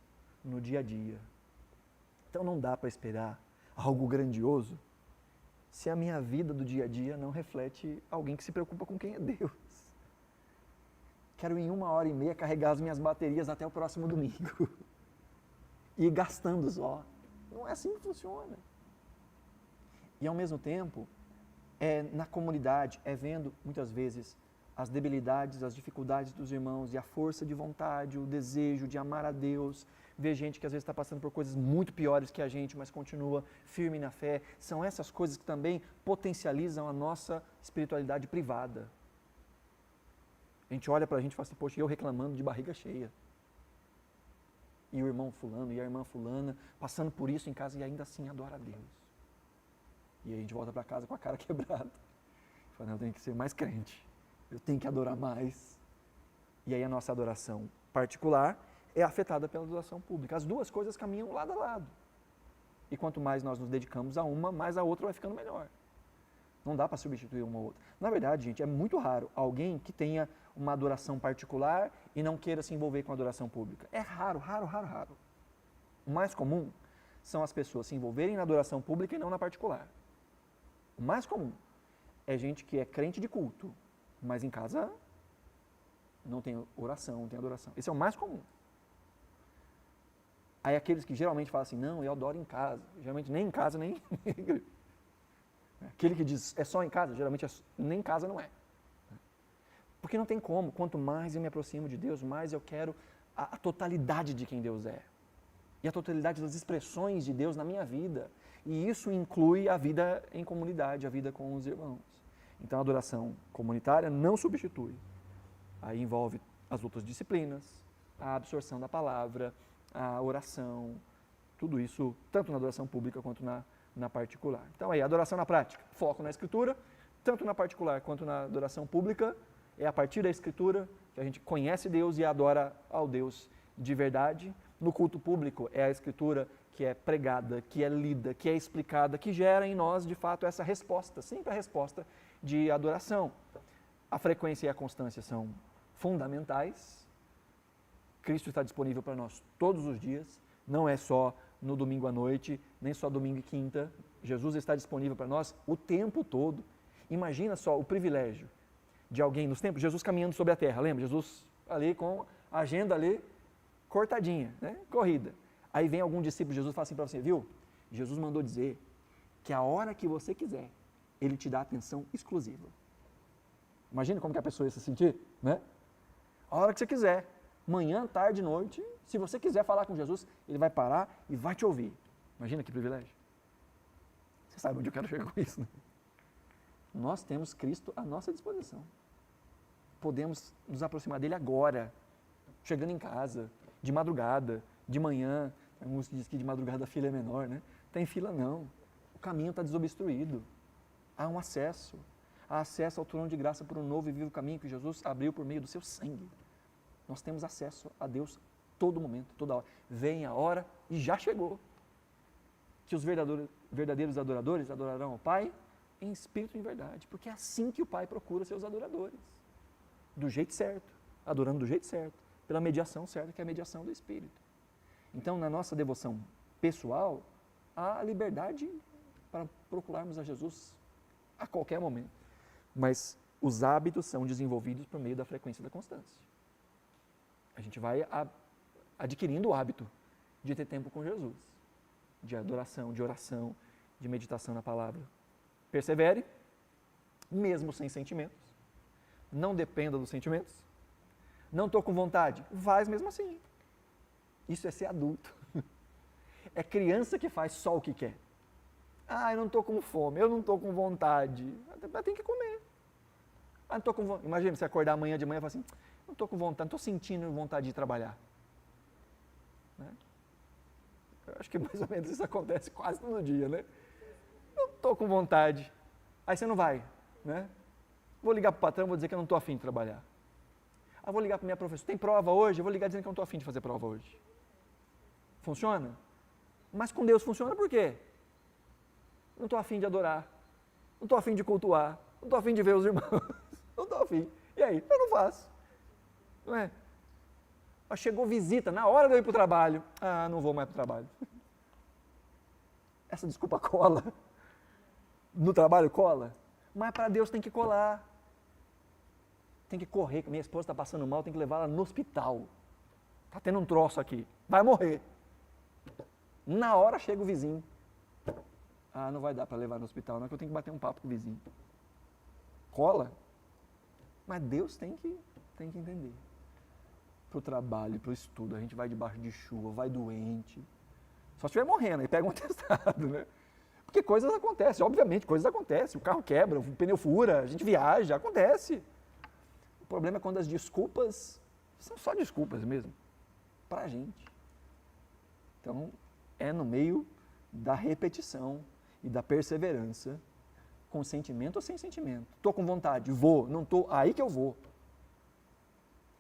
no dia a dia. Então não dá para esperar algo grandioso se a minha vida do dia a dia não reflete alguém que se preocupa com quem é Deus. Quero em 1h30 carregar as minhas baterias até o próximo domingo. E ir gastando só. Não é assim que funciona. E ao mesmo tempo, na comunidade, vendo muitas vezes as debilidades, as dificuldades dos irmãos e a força de vontade, o desejo de amar a Deus, ver gente que às vezes está passando por coisas muito piores que a gente, mas continua firme na fé. São essas coisas que também potencializam a nossa espiritualidade privada. A gente olha para a gente e fala assim, poxa, eu reclamando de barriga cheia. E o irmão fulano e a irmã fulana passando por isso em casa e ainda assim adora a Deus. E aí a gente volta para casa com a cara quebrada. Fala, não, eu tenho que ser mais crente. Eu tenho que adorar mais. E aí a nossa adoração particular é afetada pela adoração pública. As duas coisas caminham lado a lado. E quanto mais nós nos dedicamos a uma, mais a outra vai ficando melhor. Não dá para substituir uma ou outra. Na verdade, gente, é muito raro alguém que tenha uma adoração particular e não queira se envolver com a adoração pública. É raro, raro, raro, raro. O mais comum são as pessoas se envolverem na adoração pública e não na particular. O mais comum é gente que é crente de culto, mas em casa não tem oração, não tem adoração. Esse é o mais comum. Aí aqueles que geralmente falam assim, não, eu adoro em casa. Geralmente nem em casa, nem em igreja. Aquele que diz, é só em casa, geralmente nem em casa não é. Porque não tem como. Quanto mais eu me aproximo de Deus, mais eu quero a totalidade de quem Deus é. E a totalidade das expressões de Deus na minha vida. E isso inclui a vida em comunidade, a vida com os irmãos. Então a adoração comunitária não substitui. Aí envolve as outras disciplinas, a absorção da palavra, a oração, tudo isso, tanto na adoração pública quanto na particular. Então aí, adoração na prática, foco na Escritura, tanto na particular quanto na adoração pública, é a partir da Escritura que a gente conhece Deus e adora ao Deus de verdade. No culto público é a Escritura que é pregada, que é lida, que é explicada, que gera em nós, de fato, essa resposta, sempre a resposta de adoração. A frequência e a constância são fundamentais. Cristo está disponível para nós todos os dias, não é só no domingo à noite, nem só domingo e quinta. Jesus está disponível para nós o tempo todo. Imagina só o privilégio de alguém nos tempos, Jesus caminhando sobre a terra, lembra? Jesus ali com a agenda ali cortadinha, né? Corrida. Aí vem algum discípulo de Jesus e fala assim para você, viu? Jesus mandou dizer que a hora que você quiser, Ele te dá atenção exclusiva. Imagina como que a pessoa ia se sentir, né? A hora que você quiser. Manhã, tarde, noite, se você quiser falar com Jesus, Ele vai parar e vai te ouvir. Imagina que privilégio. Você sabe onde eu quero chegar com isso, né? Nós temos Cristo à nossa disposição. Podemos nos aproximar dEle agora, chegando em casa, de madrugada, de manhã. Alguns dizem que de madrugada a fila é menor, né? Tem fila não. O caminho está desobstruído. Há um acesso. Há acesso ao trono de graça por um novo e vivo caminho que Jesus abriu por meio do seu sangue. Nós temos acesso a Deus todo momento, toda hora. Vem a hora e já chegou. Que os verdadeiros adoradores adorarão ao Pai em espírito e em verdade. Porque é assim que o Pai procura seus adoradores. Do jeito certo, adorando do jeito certo, pela mediação certa, que é a mediação do Espírito. Então, na nossa devoção pessoal, há liberdade para procurarmos a Jesus a qualquer momento. Mas os hábitos são desenvolvidos por meio da frequência e da constância. A gente vai adquirindo o hábito de ter tempo com Jesus, de adoração, de oração, de meditação na palavra. Persevere, mesmo sem sentimentos. Não dependa dos sentimentos. Não estou com vontade, faz mesmo assim. Isso é ser adulto. É criança que faz só o que quer. Ah, eu não estou com fome, eu não estou com vontade. Mas tem que comer. Ah, não estou com vontade. Imagina você acordar amanhã de manhã e falar assim, não estou com vontade, não estou sentindo vontade de trabalhar. Né? Eu acho que mais ou menos isso acontece quase todo dia, né? Não estou com vontade. Aí você não vai, né? Vou ligar para o patrão, vou dizer que eu não estou afim de trabalhar. Ah, vou ligar para minha professora, tem prova hoje? Eu vou ligar dizendo que eu não estou afim de fazer prova hoje. Funciona? Mas com Deus funciona por quê? Não estou afim de adorar, não estou afim de cultuar, não estou afim de ver os irmãos, não estou afim. E aí? Eu não faço. Não é? Chegou visita, na hora de eu ir para o trabalho. Ah, não vou mais para o trabalho. Essa desculpa cola. No trabalho cola. Mas para Deus tem que colar. Tem que correr. Minha esposa está passando mal, tem que levar ela no hospital. Está tendo um troço aqui. Vai morrer. Na hora chega o vizinho. Ah, não vai dar para levar no hospital, não é que eu tenho que bater um papo com o vizinho. Cola. Mas Deus tem que entender. Para o trabalho, para o estudo, a gente vai debaixo de chuva, vai doente. Só se estiver morrendo, aí pega um atestado, né? Porque coisas acontecem, obviamente, coisas acontecem. O carro quebra, o pneu fura, a gente viaja, acontece. O problema é quando as desculpas são só desculpas mesmo, para a gente. Então, é no meio da repetição e da perseverança Com sentimento ou sem sentimento? Estou com vontade, vou. Não estou, aí que eu vou.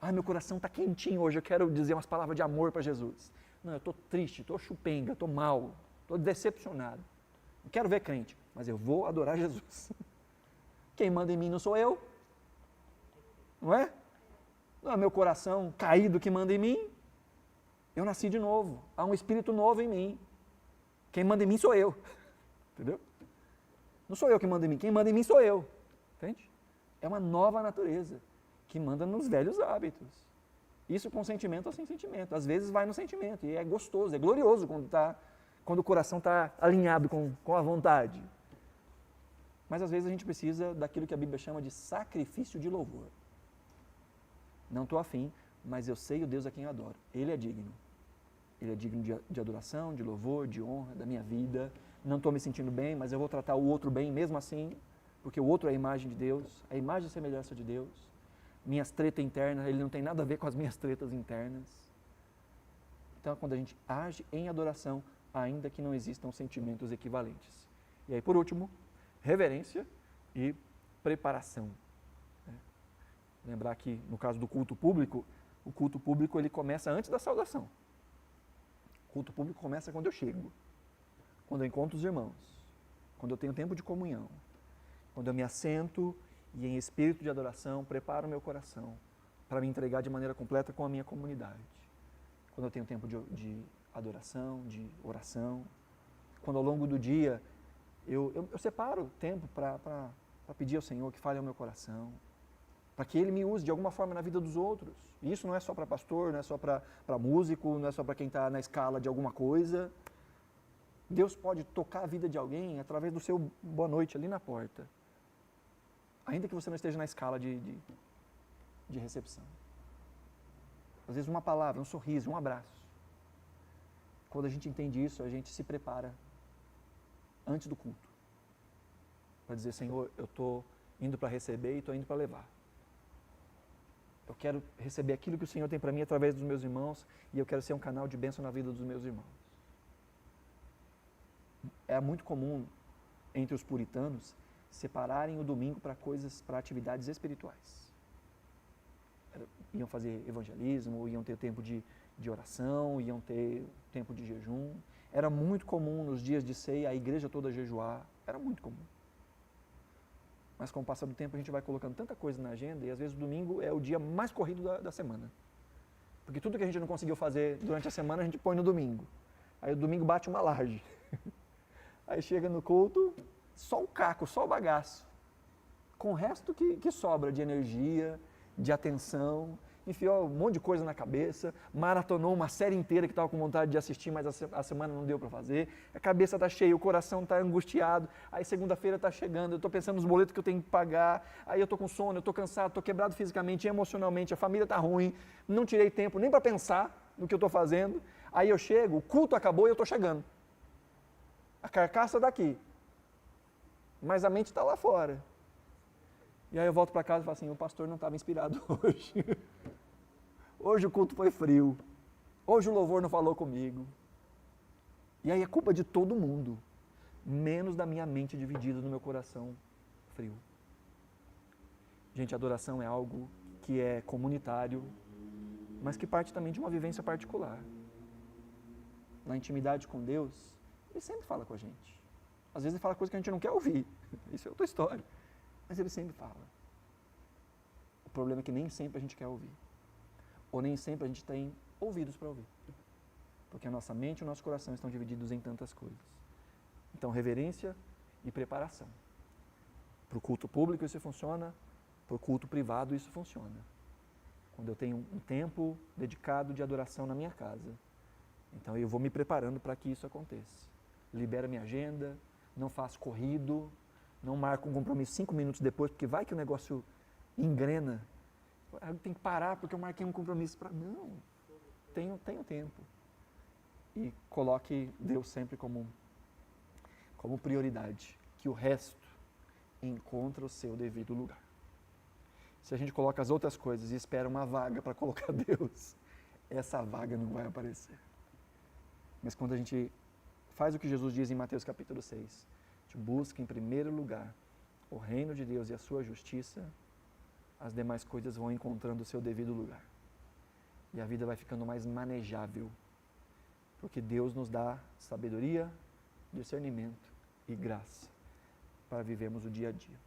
Ai, meu coração está quentinho hoje, eu quero dizer umas palavras de amor para Jesus. Não, eu estou triste, estou chupenga, estou mal, estou decepcionado. Não quero ver crente, mas eu vou adorar Jesus. Quem manda em mim não sou eu. Não é? Não é meu coração caído que manda em mim. Eu nasci de novo. Há um espírito novo em mim. Quem manda em mim sou eu. Entendeu? Não sou eu que mando em mim. Quem manda em mim sou eu. Entende? É uma nova natureza que manda nos velhos hábitos. Isso com sentimento ou sem sentimento. Às vezes vai no sentimento e é gostoso, é glorioso quando o coração está alinhado com a vontade. Mas às vezes a gente precisa daquilo que a Bíblia chama de sacrifício de louvor. Não estou afim, mas eu sei o Deus a quem eu adoro. Ele é digno. Ele é digno de adoração, de louvor, de honra, da minha vida. Não estou me sentindo bem, mas eu vou tratar o outro bem mesmo assim, porque o outro é a imagem de Deus, a imagem e semelhança de Deus. Minhas tretas internas, ele não tem nada a ver com as minhas tretas internas. Então, quando a gente age em adoração, ainda que não existam sentimentos equivalentes. E aí, por último, reverência e preparação. Lembrar que, no caso do culto público, o culto público ele começa antes da saudação. O culto público começa quando eu chego, quando eu encontro os irmãos, quando eu tenho tempo de comunhão, quando eu me assento e em espírito de adoração preparo o meu coração para me entregar de maneira completa com a minha comunidade. Quando eu tenho tempo de adoração, de oração, quando ao longo do dia eu separo tempo para pedir ao Senhor que fale ao meu coração, para que Ele me use de alguma forma na vida dos outros. E isso não é só para pastor, não é só para músico, não é só para quem está na escala de alguma coisa. Deus pode tocar a vida de alguém através do seu boa noite ali na porta. Ainda que você não esteja na escala de recepção. Às vezes uma palavra, um sorriso, um abraço. Quando a gente entende isso, a gente se prepara antes do culto. Para dizer, Senhor, eu estou indo para receber e estou indo para levar. Eu quero receber aquilo que o Senhor tem para mim através dos meus irmãos e eu quero ser um canal de bênção na vida dos meus irmãos. É muito comum entre os puritanos separarem o domingo para atividades espirituais. Iam fazer evangelismo, iam ter tempo de oração, iam ter tempo de jejum. Era muito comum nos dias de ceia a igreja toda jejuar. Era muito comum. Mas com o passar do tempo a gente vai colocando tanta coisa na agenda e às vezes o domingo é o dia mais corrido da semana. Porque tudo que a gente não conseguiu fazer durante a semana a gente põe no domingo. Aí o domingo bate uma laje. Aí chega no culto, só o caco, só o bagaço. Com o resto que sobra de energia, de atenção, enfiou um monte de coisa na cabeça, maratonou uma série inteira que estava com vontade de assistir, mas a semana não deu para fazer, a cabeça está cheia, o coração está angustiado, aí segunda-feira está chegando, eu estou pensando nos boletos que eu tenho que pagar, aí eu estou com sono, eu estou cansado, estou quebrado fisicamente e emocionalmente, a família está ruim, não tirei tempo nem para pensar no que eu estou fazendo, aí eu chego, o culto acabou e eu estou chegando. A carcaça está aqui, mas a mente está lá fora. E aí eu volto para casa e falo assim, o pastor não estava inspirado hoje. Hoje o culto foi frio. Hoje o louvor não falou comigo. E aí é culpa de todo mundo, menos da minha mente dividida no meu coração frio. Gente, a adoração é algo que é comunitário, mas que parte também de uma vivência particular. Na intimidade com Deus, Ele sempre fala com a gente. Às vezes Ele fala coisa que a gente não quer ouvir. Isso é outra história. Mas Ele sempre fala. O problema é que nem sempre a gente quer ouvir. Ou nem sempre a gente tem ouvidos para ouvir. Porque a nossa mente e o nosso coração estão divididos em tantas coisas. Então, reverência e preparação. Para o culto público isso funciona, para o culto privado isso funciona. Quando eu tenho um tempo dedicado de adoração na minha casa, então eu vou me preparando para que isso aconteça. Libero a minha agenda, não faço corrido, não marco um compromisso 5 minutos depois, porque vai que o negócio engrena. Tem que parar porque eu marquei um compromisso para... Não, tenho tempo. E coloque Deus sempre como prioridade, que o resto encontra o seu devido lugar. Se a gente coloca as outras coisas e espera uma vaga para colocar Deus, essa vaga não vai aparecer. Mas quando a gente faz o que Jesus diz em Mateus capítulo 6, a gente busca em primeiro lugar o reino de Deus e a sua justiça, as demais coisas vão encontrando o seu devido lugar. E a vida vai ficando mais manejável, porque Deus nos dá sabedoria, discernimento e graça para vivermos o dia a dia.